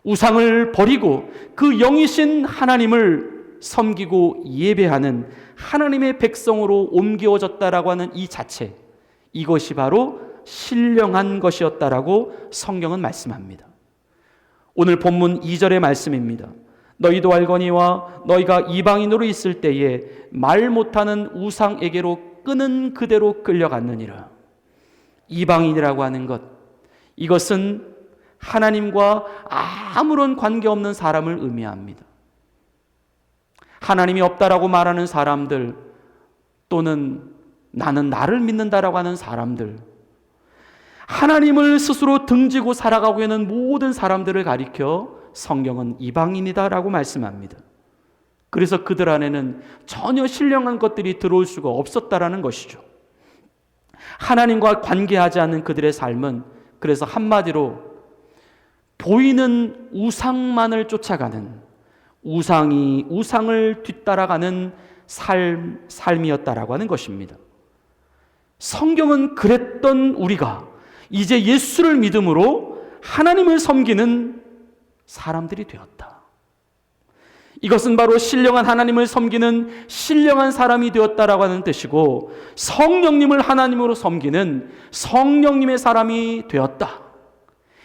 우상을 버리고 그 영이신 하나님을 섬기고 예배하는 하나님의 백성으로 옮겨졌다라고 하는 이 자체, 이것이 바로 신령한 것이었다라고 성경은 말씀합니다. 오늘 본문 2절의 말씀입니다. 너희도 알거니와 너희가 이방인으로 있을 때에 말 못하는 우상에게로 끄는 그대로 끌려갔느니라. 이방인이라고 하는 것, 이것은 하나님과 아무런 관계없는 사람을 의미합니다. 하나님이 없다라고 말하는 사람들, 또는 나는 나를 믿는다라고 하는 사람들, 하나님을 스스로 등지고 살아가고 있는 모든 사람들을 가리켜 성경은 이방인이다라고 말씀합니다. 그래서 그들 안에는 전혀 신령한 것들이 들어올 수가 없었다라는 것이죠. 하나님과 관계하지 않는 그들의 삶은 그래서 한마디로 보이는 우상만을 쫓아가는, 우상을 뒤따라가는 삶이었다라고 하는 것입니다. 성경은 그랬던 우리가 이제 예수를 믿음으로 하나님을 섬기는 사람들이 되었다. 이것은 바로 신령한 하나님을 섬기는 신령한 사람이 되었다라고 하는 뜻이고, 성령님을 하나님으로 섬기는 성령님의 사람이 되었다.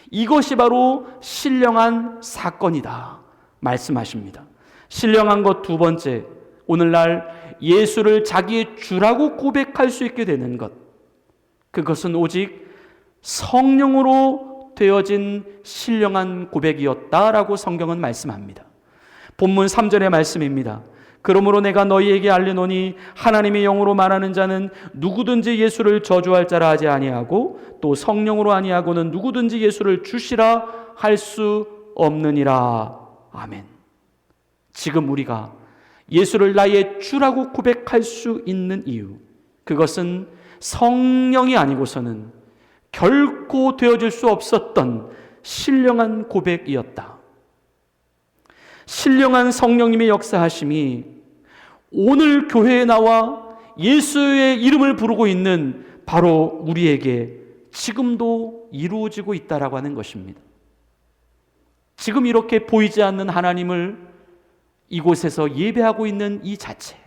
이것이 바로 신령한 사건이다 말씀하십니다. 신령한 것 두 번째, 오늘날 예수를 자기의 주라고 고백할 수 있게 되는 것, 그것은 오직 성령으로 되어진 신령한 고백이었다라고 성경은 말씀합니다. 본문 3절의 말씀입니다. 그러므로 내가 너희에게 알리노니 하나님의 영으로 말하는 자는 누구든지 예수를 저주할 자라 하지 아니하고 또 성령으로 아니하고는 누구든지 예수를 주시라 할 수 없느니라. 아멘. 지금 우리가 예수를 나의 주라고 고백할 수 있는 이유, 그것은 성령이 아니고서는 결코 되어질 수 없었던 신령한 고백이었다. 신령한 성령님의 역사하심이 오늘 교회에 나와 예수의 이름을 부르고 있는 바로 우리에게 지금도 이루어지고 있다라고 하는 것입니다. 지금 이렇게 보이지 않는 하나님을 이곳에서 예배하고 있는 이 자체,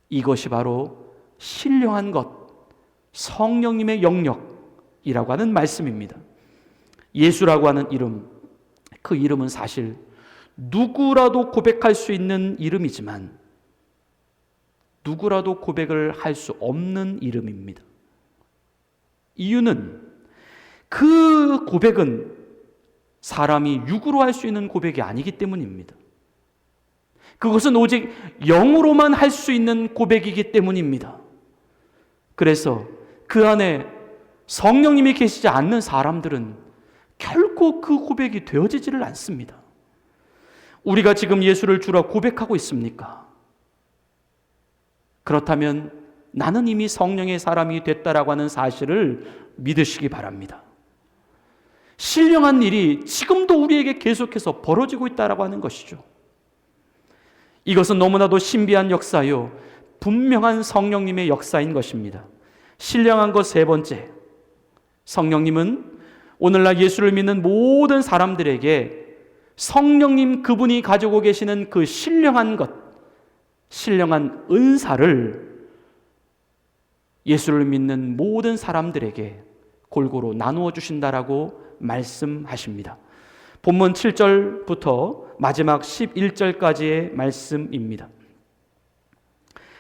이것이 바로 신령한 것, 성령님의 영역이라고 하는 말씀입니다. 예수라고 하는 이름, 그 이름은 사실 누구라도 고백할 수 있는 이름이지만 누구라도 고백을 할 수 없는 이름입니다. 이유는 그 고백은 사람이 육으로 할 수 있는 고백이 아니기 때문입니다. 그것은 오직 영으로만 할 수 있는 고백이기 때문입니다. 그래서 그 안에 성령님이 계시지 않는 사람들은 결코 그 고백이 되어지지를 않습니다. 우리가 지금 예수를 주라 고백하고 있습니까? 그렇다면 나는 이미 성령의 사람이 됐다라고 하는 사실을 믿으시기 바랍니다. 신령한 일이 지금도 우리에게 계속해서 벌어지고 있다라고 하는 것이죠. 이것은 너무나도 신비한 역사요, 분명한 성령님의 역사인 것입니다. 신령한 것 세 번째, 성령님은 오늘날 예수를 믿는 모든 사람들에게 성령님 그분이 가지고 계시는 그 신령한 것, 신령한 은사를 예수를 믿는 모든 사람들에게 골고루 나누어 주신다라고 말씀하십니다. 본문 7절부터 마지막 11절까지의 말씀입니다.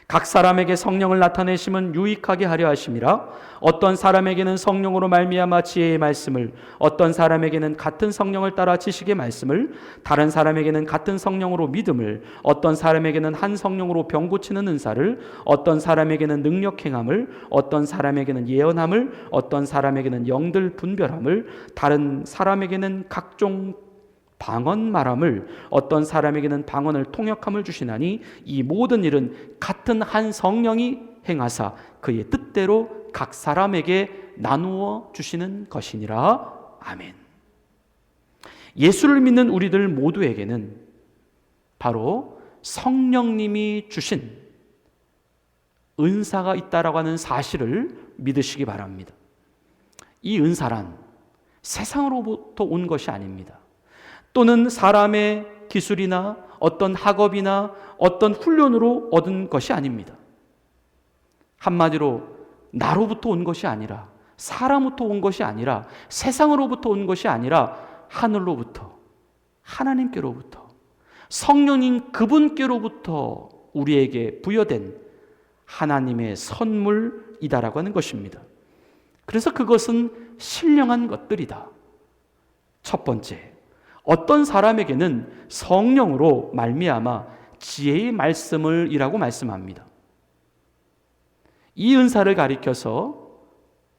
각 사람에게 성령을 나타내심은 유익하게 하려 하심이라. 어떤 사람에게는 성령으로 말미암아 지혜의 말씀을, 어떤 사람에게는 같은 성령을 따라 지식의 말씀을, 다른 사람에게는 같은 성령으로 믿음을, 어떤 사람에게는 한 성령으로 병 고치는 은사를, 어떤 사람에게는 능력 행함을, 어떤 사람에게는 예언함을, 어떤 사람에게는 영들 분별함을, 다른 사람에게는 각종 방언 말함을, 어떤 사람에게는 방언을 통역함을 주시나니 이 모든 일은 같은 한 성령이 행하사 그의 뜻대로 각 사람에게 나누어 주시는 것이니라. 아멘. 예수를 믿는 우리들 모두에게는 바로 성령님이 주신 은사가 있다라고 하는 사실을 믿으시기 바랍니다. 이 은사란 세상으로부터 온 것이 아닙니다. 또는 사람의 기술이나 어떤 학업이나 어떤 훈련으로 얻은 것이 아닙니다. 한마디로 나로부터 온 것이 아니라, 사람으로부터 온 것이 아니라, 세상으로부터 온 것이 아니라 하늘로부터, 하나님께로부터, 성령님 그분께로부터 우리에게 부여된 하나님의 선물이다라고 하는 것입니다. 그래서 그것은 신령한 것들이다. 첫 번째, 어떤 사람에게는 성령으로 말미암아 지혜의 말씀을 이라고 말씀합니다. 이 은사를 가리켜서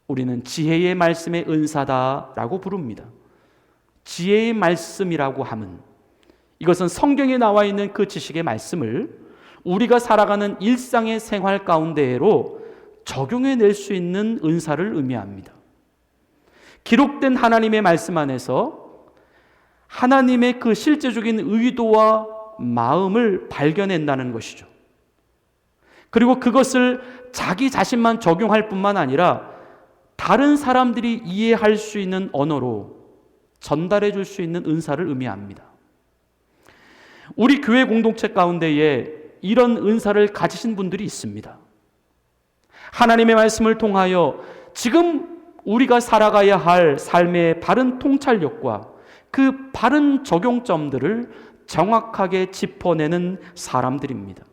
우리는 지혜의 말씀의 은사다라고 부릅니다. 지혜의 말씀이라고 함은 이것은 성경에 나와 있는 그 지식의 말씀을 우리가 살아가는 일상의 생활 가운데로 적용해낼 수 있는 은사를 의미합니다. 기록된 하나님의 말씀 안에서 하나님의 그 실제적인 의도와 마음을 발견한다는 것이죠. 그리고 그것을 자기 자신만 적용할 뿐만 아니라 다른 사람들이 이해할 수 있는 언어로 전달해 줄 수 있는 은사를 의미합니다. 우리 교회 공동체 가운데에 이런 은사를 가지신 분들이 있습니다. 하나님의 말씀을 통하여 지금 우리가 살아가야 할 삶의 바른 통찰력과 그 바른 적용점들을 정확하게 짚어내는 사람들입니다.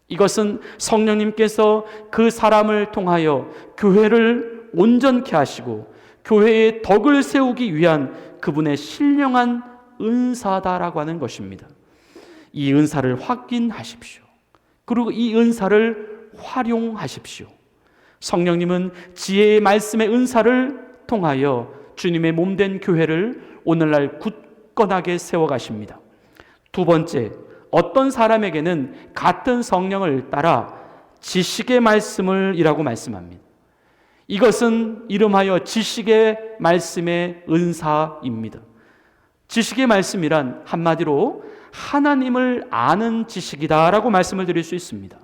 이것은 성령님께서 그 사람을 통하여 교회를 온전케 하시고 교회의 덕을 세우기 위한 그분의 신령한 은사다라고 하는 것입니다. 이 은사를 확인하십시오. 그리고 이 은사를 활용하십시오. 성령님은 지혜의 말씀의 은사를 통하여 주님의 몸된 교회를 오늘날 굳건하게 세워가십니다. 두 번째, 어떤 사람에게는 같은 성령을 따라 지식의 말씀을 이라고 말씀합니다. 이것은 이름하여 지식의 말씀의 은사입니다. 지식의 말씀이란 한마디로 하나님을 아는 지식이다라고 말씀을 드릴 수 있습니다.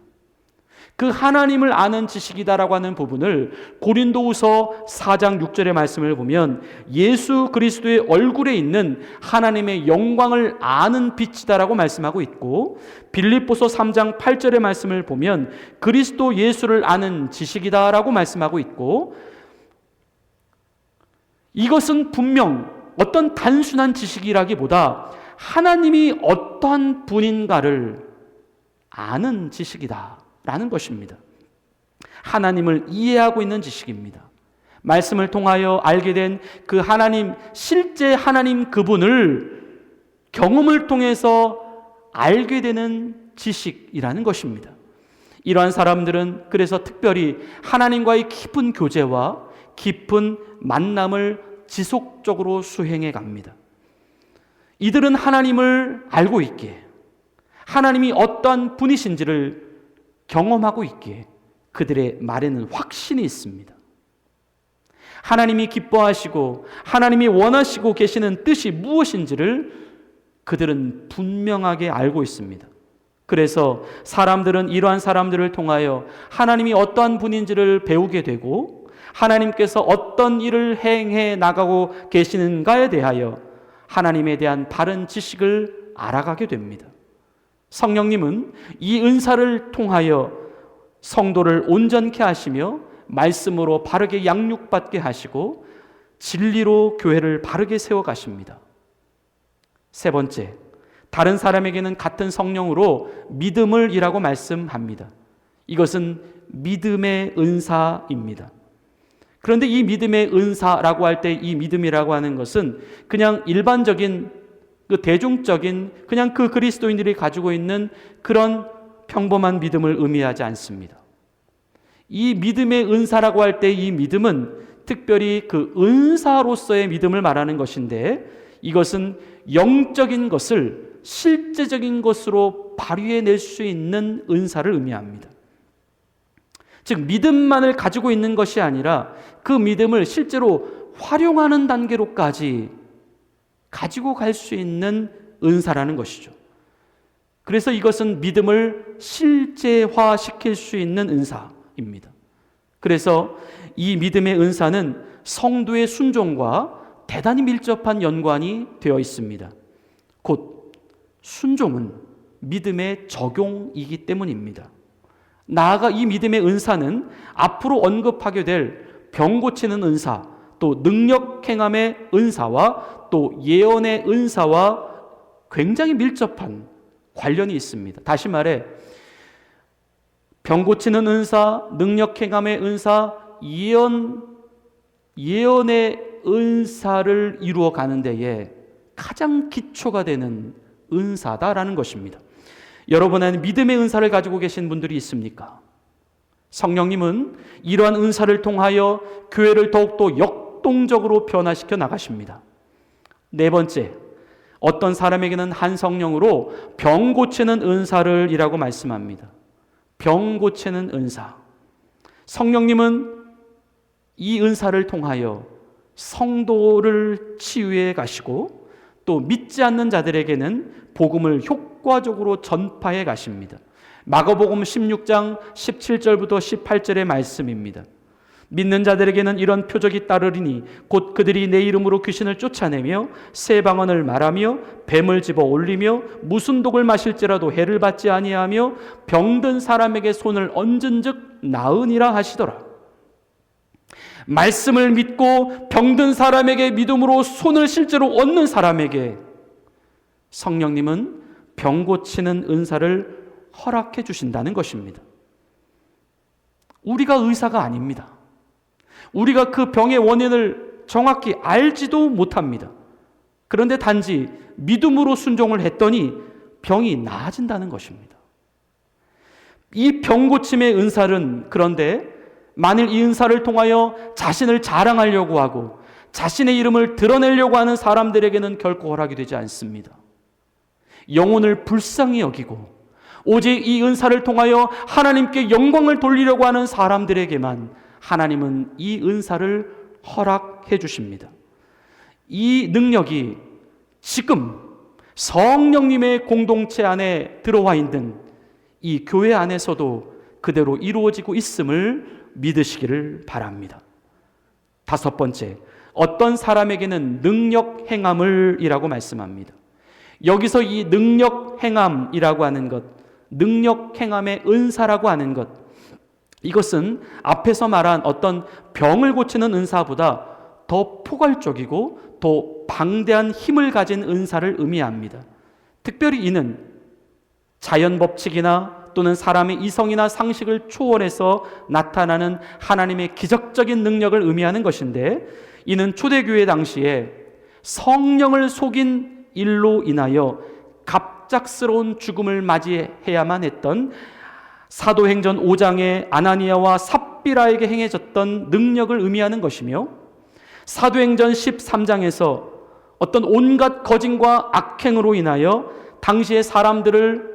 그 하나님을 아는 지식이다라고 하는 부분을 고린도후서 4장 6절의 말씀을 보면 예수 그리스도의 얼굴에 있는 하나님의 영광을 아는 빛이다라고 말씀하고 있고, 빌립보서 3장 8절의 말씀을 보면 그리스도 예수를 아는 지식이다라고 말씀하고 있고, 이것은 분명 어떤 단순한 지식이라기보다 하나님이 어떠한 분인가를 아는 지식이다 라는 것입니다. 하나님을 이해하고 있는 지식입니다. 말씀을 통하여 알게 된 그 하나님, 실제 하나님 그분을 경험을 통해서 알게 되는 지식이라는 것입니다. 이러한 사람들은 그래서 특별히 하나님과의 깊은 교제와 깊은 만남을 지속적으로 수행해 갑니다. 이들은 하나님을 알고 있기에, 하나님이 어떠한 분이신지를 경험하고 있기에 그들의 말에는 확신이 있습니다. 하나님이 기뻐하시고 하나님이 원하시고 계시는 뜻이 무엇인지를 그들은 분명하게 알고 있습니다. 그래서 사람들은 이러한 사람들을 통하여 하나님이 어떠한 분인지를 배우게 되고 하나님께서 어떤 일을 행해 나가고 계시는가에 대하여 하나님에 대한 바른 지식을 알아가게 됩니다. 성령님은 이 은사를 통하여 성도를 온전케 하시며 말씀으로 바르게 양육받게 하시고 진리로 교회를 바르게 세워가십니다. 세 번째, 다른 사람에게는 같은 성령으로 믿음을 이라고 말씀합니다. 이것은 믿음의 은사입니다. 그런데 이 믿음의 은사라고 할 때 이 믿음이라고 하는 것은 그냥 일반적인 대중적인 그냥 그 그리스도인들이 가지고 있는 그런 평범한 믿음을 의미하지 않습니다. 이 믿음의 은사라고 할 때 이 믿음은 특별히 그 은사로서의 믿음을 말하는 것인데 이것은 영적인 것을 실제적인 것으로 발휘해낼 수 있는 은사를 의미합니다. 즉 믿음만을 가지고 있는 것이 아니라 그 믿음을 실제로 활용하는 단계로까지 가지고 갈 수 있는 은사라는 것이죠. 그래서 이것은 믿음을 실제화시킬 수 있는 은사입니다. 그래서 이 믿음의 은사는 성도의 순종과 대단히 밀접한 연관이 되어 있습니다. 곧 순종은 믿음의 적용이기 때문입니다. 나아가 이 믿음의 은사는 앞으로 언급하게 될 병 고치는 은사, 또 능력 행함의 은사와 또 예언의 은사와 굉장히 밀접한 관련이 있습니다. 다시 말해 병 고치는 은사, 능력 행함의 은사, 예언의 은사를 이루어 가는 데에 가장 기초가 되는 은사다라는 것입니다. 여러분 안에 믿음의 은사를 가지고 계신 분들이 있습니까? 성령님은 이러한 은사를 통하여 교회를 더욱더 역동적으로 변화시켜 나가십니다. 네 번째, 어떤 사람에게는 한 성령으로 병 고치는 은사를 이라고 말씀합니다. 병 고치는 은사. 성령님은 이 은사를 통하여 성도를 치유해 가시고 또 믿지 않는 자들에게는 복음을 효과적으로 전파해 가십니다. 마가복음 16장 17절부터 18절의 말씀입니다. 믿는 자들에게는 이런 표적이 따르리니 곧 그들이 내 이름으로 귀신을 쫓아내며 새 방언을 말하며 뱀을 집어 올리며 무슨 독을 마실지라도 해를 받지 아니하며 병든 사람에게 손을 얹은즉 나으니라 하시더라. 말씀을 믿고 병든 사람에게 믿음으로 손을 실제로 얹는 사람에게 성령님은 병 고치는 은사를 허락해 주신다는 것입니다. 우리가 의사가 아닙니다. 우리가 그 병의 원인을 정확히 알지도 못합니다. 그런데 단지 믿음으로 순종을 했더니 병이 나아진다는 것입니다. 이 병 고침의 은사는 그런데 만일 이 은사를 통하여 자신을 자랑하려고 하고 자신의 이름을 드러내려고 하는 사람들에게는 결코 허락이 되지 않습니다. 영혼을 불쌍히 여기고 오직 이 은사를 통하여 하나님께 영광을 돌리려고 하는 사람들에게만 하나님은 이 은사를 허락해 주십니다. 이 능력이 지금 성령님의 공동체 안에 들어와 있는 이 교회 안에서도 그대로 이루어지고 있음을 믿으시기를 바랍니다. 다섯 번째, 어떤 사람에게는 능력 행함을 이라고 말씀합니다. 여기서 이 능력 행함이라고 하는 것, 능력 행함의 은사라고 하는 것, 이것은 앞에서 말한 어떤 병을 고치는 은사보다 더 포괄적이고 더 방대한 힘을 가진 은사를 의미합니다. 특별히 이는 자연 법칙이나 또는 사람의 이성이나 상식을 초월해서 나타나는 하나님의 기적적인 능력을 의미하는 것인데, 이는 초대교회 당시에 성령을 속인 일로 인하여 갑작스러운 죽음을 맞이해야만 했던 사도행전 5장의 아나니아와 삽비라에게 행해졌던 능력을 의미하는 것이며, 사도행전 13장에서 어떤 온갖 거짓과 악행으로 인하여 당시의 사람들을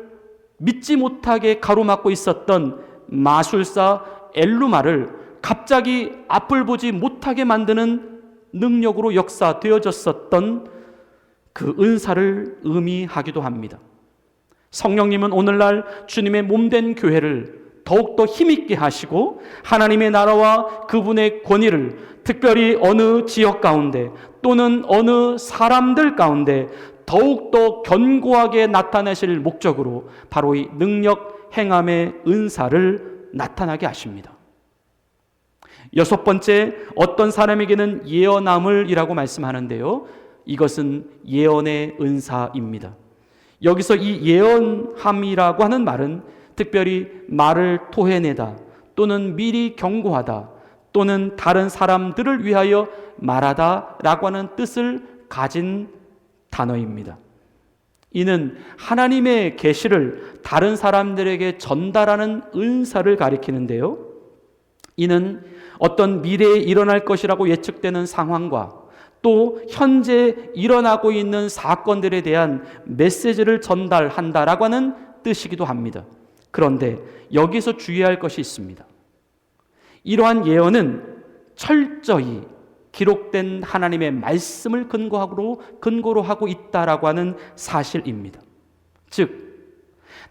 믿지 못하게 가로막고 있었던 마술사 엘루마를 갑자기 앞을 보지 못하게 만드는 능력으로 역사되어졌었던 그 은사를 의미하기도 합니다. 성령님은 오늘날 주님의 몸된 교회를 더욱더 힘있게 하시고 하나님의 나라와 그분의 권위를 특별히 어느 지역 가운데 또는 어느 사람들 가운데 더욱더 견고하게 나타내실 목적으로 바로 이 능력 행함의 은사를 나타나게 하십니다. 여섯 번째, 어떤 사람에게는 예언함을이라고 말씀하는데요, 이것은 예언의 은사입니다. 여기서 이 예언함이라고 하는 말은 특별히 말을 토해내다 또는 미리 경고하다 또는 다른 사람들을 위하여 말하다라고 하는 뜻을 가진 단어입니다. 이는 하나님의 계시를 다른 사람들에게 전달하는 은사를 가리키는데요, 이는 어떤 미래에 일어날 것이라고 예측되는 상황과 또 현재 일어나고 있는 사건들에 대한 메시지를 전달한다라고 하는 뜻이기도 합니다. 그런데 여기서 주의할 것이 있습니다. 이러한 예언은 철저히 기록된 하나님의 말씀을 근거로 하고 있다라고 하는 사실입니다. 즉,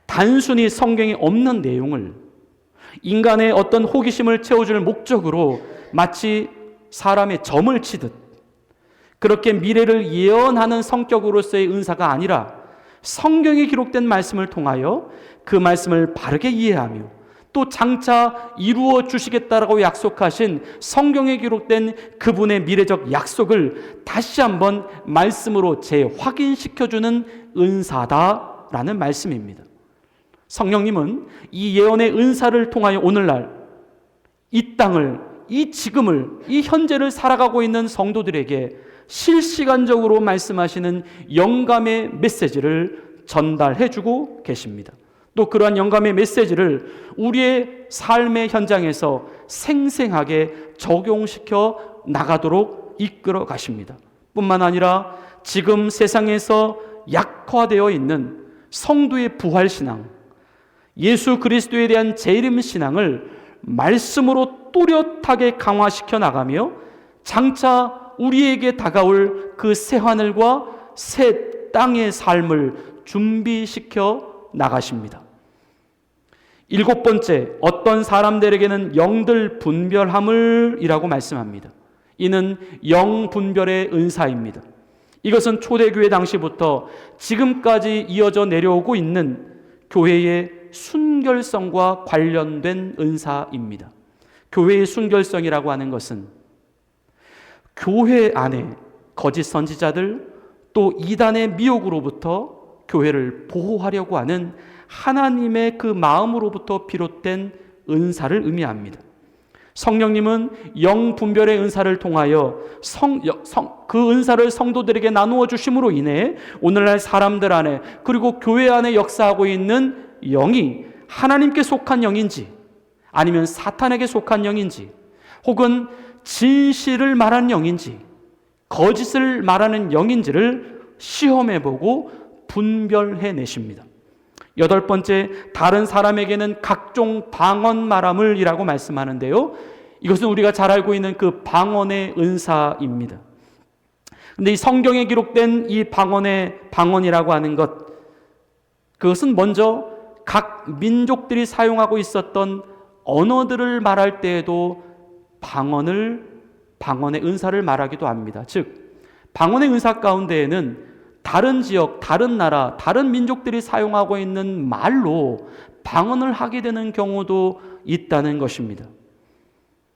단순히 성경에 없는 내용을 인간의 어떤 호기심을 채워줄 목적으로 마치 사람의 점을 치듯 그렇게 미래를 예언하는 성격으로서의 은사가 아니라 성경에 기록된 말씀을 통하여 그 말씀을 바르게 이해하며 또 장차 이루어 주시겠다라고 약속하신 성경에 기록된 그분의 미래적 약속을 다시 한번 말씀으로 재확인시켜주는 은사다라는 말씀입니다. 성령님은 이 예언의 은사를 통하여 오늘날 이 땅을, 이 지금을, 이 현재를 살아가고 있는 성도들에게 실시간적으로 말씀하시는 영감의 메시지를 전달해주고 계십니다. 또 그러한 영감의 메시지를 우리의 삶의 현장에서 생생하게 적용시켜 나가도록 이끌어 가십니다. 뿐만 아니라 지금 세상에서 약화되어 있는 성도의 부활신앙, 예수 그리스도에 대한 재림신앙을 말씀으로 또렷하게 강화시켜 나가며 장차 우리에게 다가올 그 새하늘과 새 땅의 삶을 준비시켜 나가십니다. 일곱 번째, 어떤 사람들에게는 영들 분별함을이라고 말씀합니다. 이는 영분별의 은사입니다. 이것은 초대교회 당시부터 지금까지 이어져 내려오고 있는 교회의 순결성과 관련된 은사입니다. 교회의 순결성이라고 하는 것은 교회 안에 거짓 선지자들 또 이단의 미혹으로부터 교회를 보호하려고 하는 하나님의 그 마음으로부터 비롯된 은사를 의미합니다. 성령님은 영분별의 은사를 통하여 그 은사를 성도들에게 나누어 주심으로 인해 오늘날 사람들 안에 그리고 교회 안에 역사하고 있는 영이 하나님께 속한 영인지 아니면 사탄에게 속한 영인지 혹은 진실을 말하는 영인지 거짓을 말하는 영인지를 시험해보고 분별해 내십니다. 여덟 번째, 다른 사람에게는 각종 방언 말함을이라고 말씀하는데요, 이것은 우리가 잘 알고 있는 그 방언의 은사입니다. 근데 이 성경에 기록된 이 방언이라고 하는 것, 그것은 먼저 각 민족들이 사용하고 있었던 언어들을 말할 때에도 방언의 은사를 말하기도 합니다. 즉, 방언의 은사 가운데에는 다른 지역, 다른 나라, 다른 민족들이 사용하고 있는 말로 방언을 하게 되는 경우도 있다는 것입니다.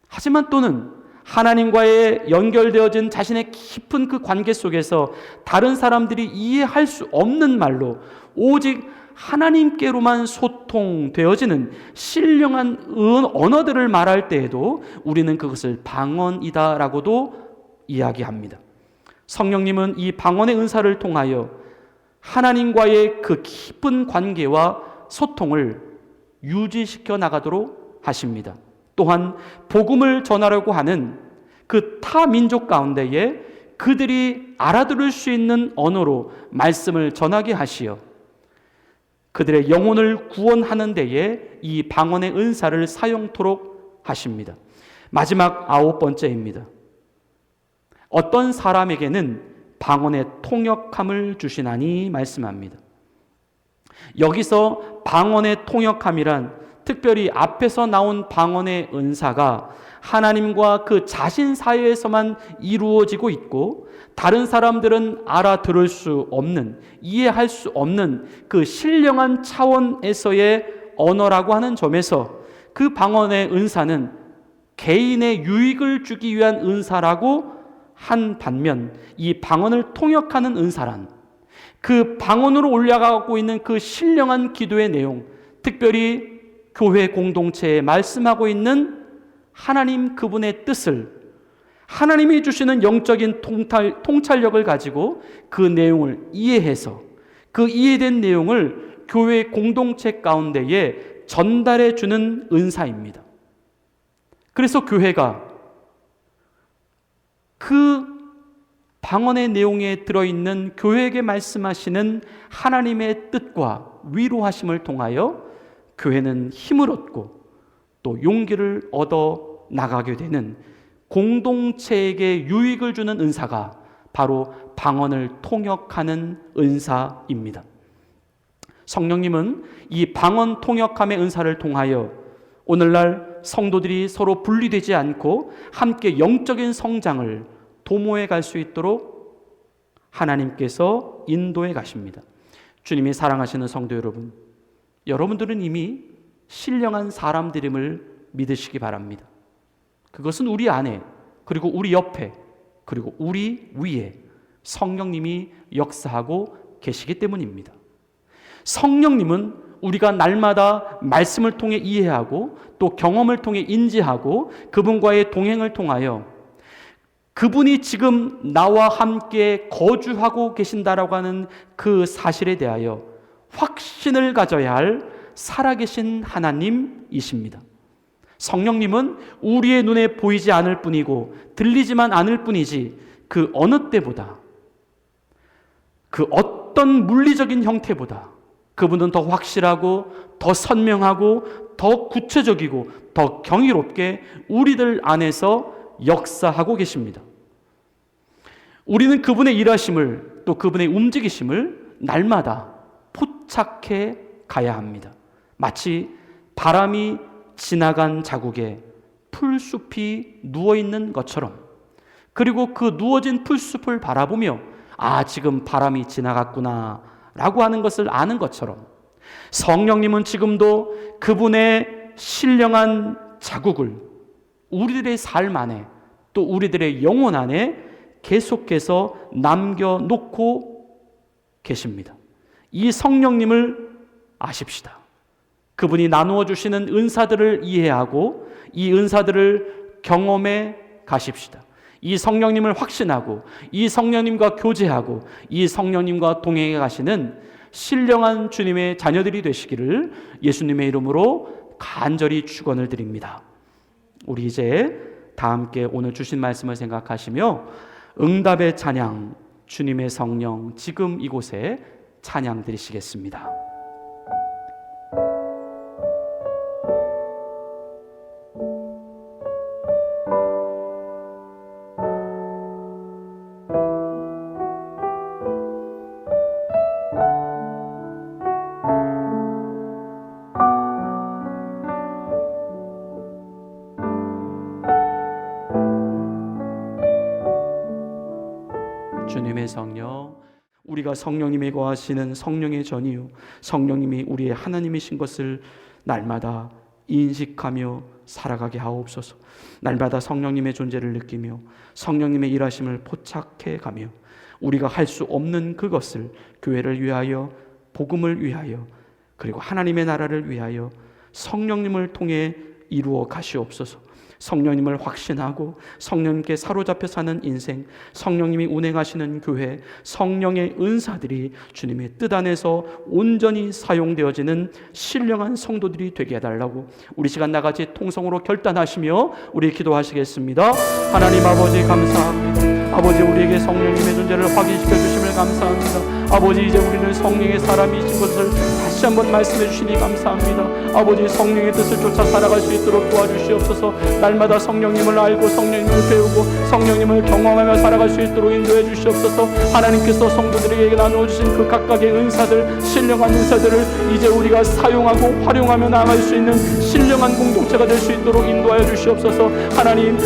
하지만 또는 하나님과의 연결되어진 자신의 깊은 그 관계 속에서 다른 사람들이 이해할 수 없는 말로 오직 하나님께로만 소통되어지는 신령한 언어들을 말할 때에도 우리는 그것을 방언이다라고도 이야기합니다. 성령님은 이 방언의 은사를 통하여 하나님과의 그 깊은 관계와 소통을 유지시켜 나가도록 하십니다. 또한 복음을 전하려고 하는 그 타 민족 가운데에 그들이 알아들을 수 있는 언어로 말씀을 전하게 하시어 그들의 영혼을 구원하는 데에 이 방언의 은사를 사용토록 하십니다. 마지막 9번째입니다. 어떤 사람에게는 방언의 통역함을 주시나니 말씀합니다. 여기서 방언의 통역함이란 특별히 앞에서 나온 방언의 은사가 하나님과 그 자신 사이에서만 이루어지고 있고 다른 사람들은 알아들을 수 없는, 이해할 수 없는 그 신령한 차원에서의 언어라고 하는 점에서 그 방언의 은사는 개인의 유익을 주기 위한 은사라고 한 반면 이 방언을 통역하는 은사란 그 방언으로 올라가고 있는 그 신령한 기도의 내용, 특별히 교회 공동체에 말씀하고 있는 하나님 그분의 뜻을 하나님이 주시는 영적인 통찰력을 가지고 그 내용을 이해해서 그 이해된 내용을 교회 공동체 가운데에 전달해 주는 은사입니다. 그래서 교회가 그 방언의 내용에 들어있는 교회에게 말씀하시는 하나님의 뜻과 위로하심을 통하여 교회는 힘을 얻고 또 용기를 얻어 나가게 되는 공동체에게 유익을 주는 은사가 바로 방언을 통역하는 은사입니다. 성령님은 이 방언 통역함의 은사를 통하여 오늘날 성도들이 서로 분리되지 않고 함께 영적인 성장을 도모해 갈 수 있도록 하나님께서 인도해 가십니다. 주님이 사랑하시는 성도 여러분, 여러분들은 이미 신령한 사람들임을 믿으시기 바랍니다. 그것은 우리 안에, 그리고 우리 옆에, 그리고 우리 위에 성령님이 역사하고 계시기 때문입니다. 성령님은 우리가 날마다 말씀을 통해 이해하고 또 경험을 통해 인지하고 그분과의 동행을 통하여 그분이 지금 나와 함께 거주하고 계신다라고 하는 그 사실에 대하여 확신을 가져야 할 살아계신 하나님이십니다. 성령님은 우리의 눈에 보이지 않을 뿐이고 들리지만 않을 뿐이지 그 어느 때보다 그 어떤 물리적인 형태보다 그분은 더 확실하고 더 선명하고 더 구체적이고 더 경이롭게 우리들 안에서 역사하고 계십니다. 우리는 그분의 일하심을 또 그분의 움직이심을 날마다 포착해 가야 합니다. 마치 바람이 지나간 자국에 풀숲이 누워있는 것처럼, 그리고 그 누워진 풀숲을 바라보며 지금 바람이 지나갔구나 라고 하는 것을 아는 것처럼 성령님은 지금도 그분의 신령한 자국을 우리들의 삶 안에 또 우리들의 영혼 안에 계속해서 남겨놓고 계십니다. 이 성령님을 아십시다. 그분이 나누어 주시는 은사들을 이해하고 이 은사들을 경험해 가십시다. 이 성령님을 확신하고 이 성령님과 교제하고 이 성령님과 동행해 가시는 신령한 주님의 자녀들이 되시기를 예수님의 이름으로 간절히 축원을 드립니다. 우리 이제 다 함께 오늘 주신 말씀을 생각하시며 응답의 찬양, 주님의 성령 지금 이곳에 찬양 드리시겠습니다. 주님의 성령, 우리가 성령님이 거하시는 성령의 전이요 성령님이 우리의 하나님이신 것을 날마다 인식하며 살아가게 하옵소서. 날마다 성령님의 존재를 느끼며 성령님의 일하심을 포착해 가며 우리가 할 수 없는 그것을 교회를 위하여, 복음을 위하여, 그리고 하나님의 나라를 위하여 성령님을 통해 이루어 가시옵소서. 성령님을 확신하고 성령님께 사로잡혀 사는 인생, 성령님이 운행하시는 교회, 성령의 은사들이 주님의 뜻 안에서 온전히 사용되어지는 신령한 성도들이 되게 해달라고 우리 시간 나같이 통성으로 결단하시며 우리 기도하시겠습니다. 하나님 아버지 감사합니다. 아버지, 우리에게 성령님의 존재를 확인시켜 주심을 감사합니다. 아버지, 이제 우리는 성령의 사람이신 것을 다시 한번 말씀해 주시니 감사합니다. 아버지, 성령의 뜻을 쫓아 살아갈 수 있도록 도와주시옵소서. 날마다 성령님을 알고 성령님을 배우고 성령님을 경험하며 살아갈 수 있도록 인도해 주시옵소서. 하나님께서 성도들에게 나누어 주신 그 각각의 은사들, 신령한 은사들을 이제 우리가 사용하고 활용하며 나아갈 수 있는 신령한 공동체가 될 수 있도록 인도하여 주시옵소서.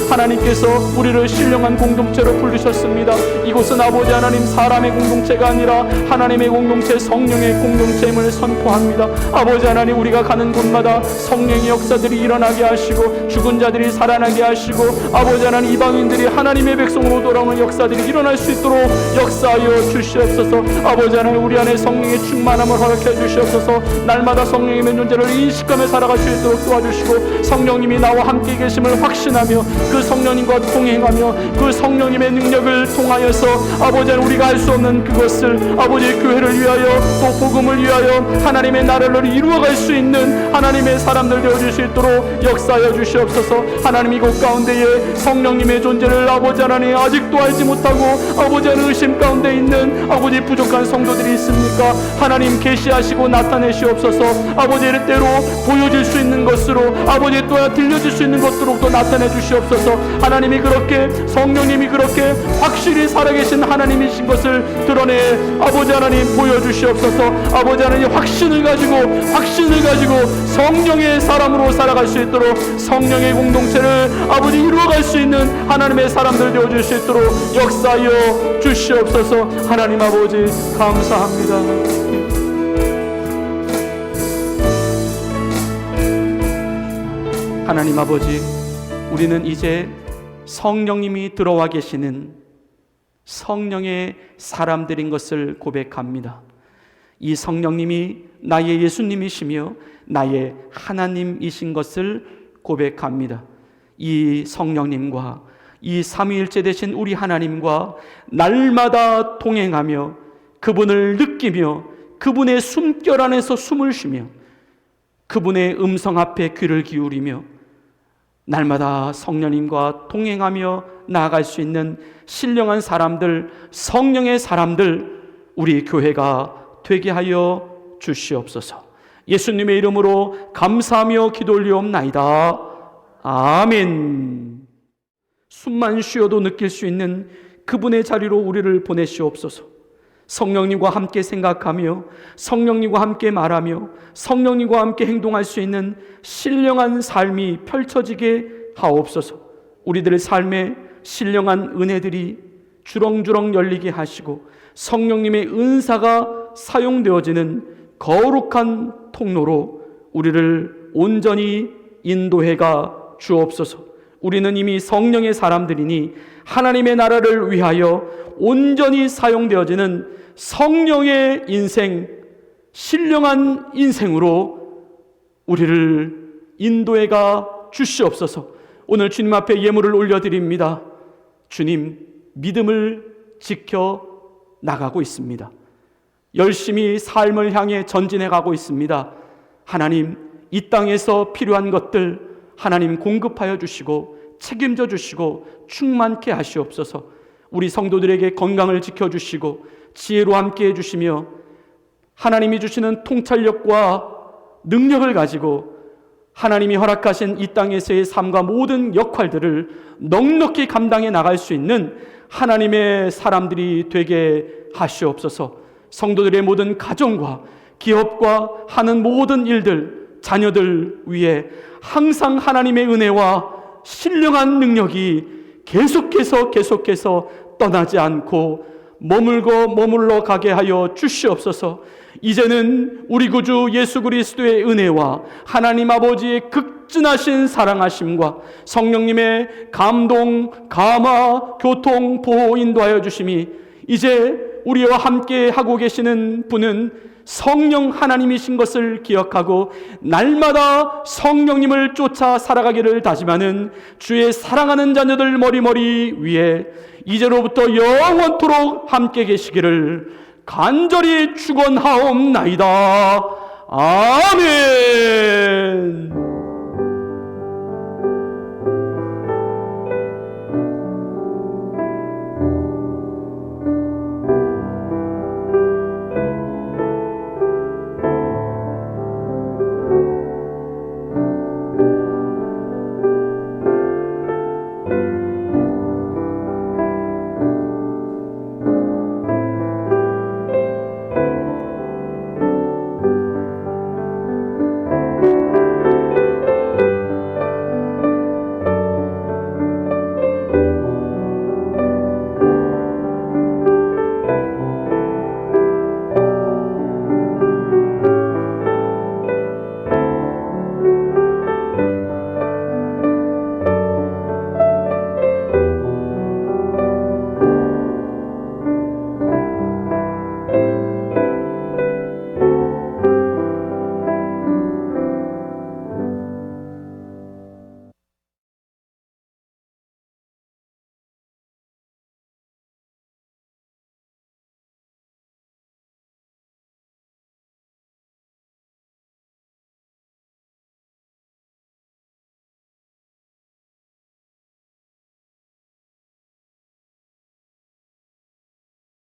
하나님께서 우리를 신령한 공동체로 부르셨습니다. 이곳은 아버지 하나님 사람의 공동체가 아니라 하나님의 공동체, 성령의 공동체임을 선포합니다. 아버지 하나님, 우리가 가는 곳마다 성령의 역사들이 일어나게 하시고 죽은 자들이 살아나게 하시고 아버지 하나님, 이방인들이 하나님의 백성으로 돌아오는 역사들이 일어날 수 있도록 역사하여 주시옵소서. 아버지 하나님, 우리 안에 성령의 충만함을 허락해 주시옵소서. 날마다 성령님의 존재를 인식하며 살아갈 수 있도록 도와주시고 성령님이 나와 함께 계심을 확신하며 그 성령님과 동행하며 그 성령님의 능력을 통하여서 아버지 하나님, 우리가 할 수 없는 그것을 아버지의 교회를 위하여 또 복음을 위하여 하나님의 나라를 이루어갈 수 있는 하나님의 사람들 되어줄 수 있도록 역사하여 주시옵소서. 하나님, 이곳 가운데에 성령님의 존재를 아버지 하나님 아직도 알지 못하고 아버지 하나님 의심 가운데 있는 아버지 부족한 성도들이 있습니까? 하나님, 계시하시고 나타내시옵소서. 아버지의 때로 보여질 수 있는 것으로 아버지 또한 들려질 수 있는 것으로 또 나타내 주시옵소서. 하나님이 그렇게 성령님이 그렇게 확실히 살아계신 하나님이신 것을 드러내 아버지 하나님 보여주시옵소서. 아버지 하나님, 확신을 가지고 성령의 사람으로 살아갈 수 있도록 성령의 공동체를 아버지 이루어갈 수 있는 하나님의 사람들 되어줄 수 있도록 역사하여 주시옵소서. 하나님 아버지, 감사합니다. 하나님 아버지, 우리는 이제 성령님이 들어와 계시는 성령의 사람들인 것을 고백합니다. 이 성령님이 나의 예수님이시며 나의 하나님이신 것을 고백합니다. 이 성령님과 이 삼위일체 되신 우리 하나님과 날마다 동행하며 그분을 느끼며 그분의 숨결 안에서 숨을 쉬며 그분의 음성 앞에 귀를 기울이며 날마다 성령님과 동행하며 나아갈 수 있는 신령한 사람들, 성령의 사람들, 우리 교회가 되게 하여 주시옵소서. 예수님의 이름으로 감사하며 기도 올리옵나이다. 아멘. 숨만 쉬어도 느낄 수 있는 그분의 자리로 우리를 보내시옵소서. 성령님과 함께 생각하며 성령님과 함께 말하며 성령님과 함께 행동할 수 있는 신령한 삶이 펼쳐지게 하옵소서. 우리들의 삶에 신령한 은혜들이 주렁주렁 열리게 하시고 성령님의 은사가 사용되어지는 거룩한 통로로 우리를 온전히 인도해가 주옵소서. 우리는 이미 성령의 사람들이니 하나님의 나라를 위하여 온전히 사용되어지는 성령의 인생, 신령한 인생으로 우리를 인도해가 주시옵소서. 오늘 주님 앞에 예물을 올려드립니다. 주님, 믿음을 지켜 나가고 있습니다. 열심히 삶을 향해 전진해 가고 있습니다. 하나님, 이 땅에서 필요한 것들 하나님 공급하여 주시고 책임져 주시고 충만케 하시옵소서. 우리 성도들에게 건강을 지켜주시고 지혜로 함께 해주시며 하나님이 주시는 통찰력과 능력을 가지고 하나님이 허락하신 이 땅에서의 삶과 모든 역할들을 넉넉히 감당해 나갈 수 있는 하나님의 사람들이 되게 하시옵소서. 성도들의 모든 가정과 기업과 하는 모든 일들, 자녀들 위해 항상 하나님의 은혜와 신령한 능력이 계속해서 떠나지 않고 머물러 가게 하여 주시옵소서. 이제는 우리 구주 예수 그리스도의 은혜와 하나님 아버지의 극진하신 사랑하심과 성령님의 감동, 감화, 교통, 보호, 인도하여 주심이 이제 우리와 함께 하고 계시는 분은 성령 하나님이신 것을 기억하고 날마다 성령님을 쫓아 살아가기를 다짐하는 주의 사랑하는 자녀들 머리머리 위에 이제로부터 영원토록 함께 계시기를 간절히 축원하옵나이다. 아멘.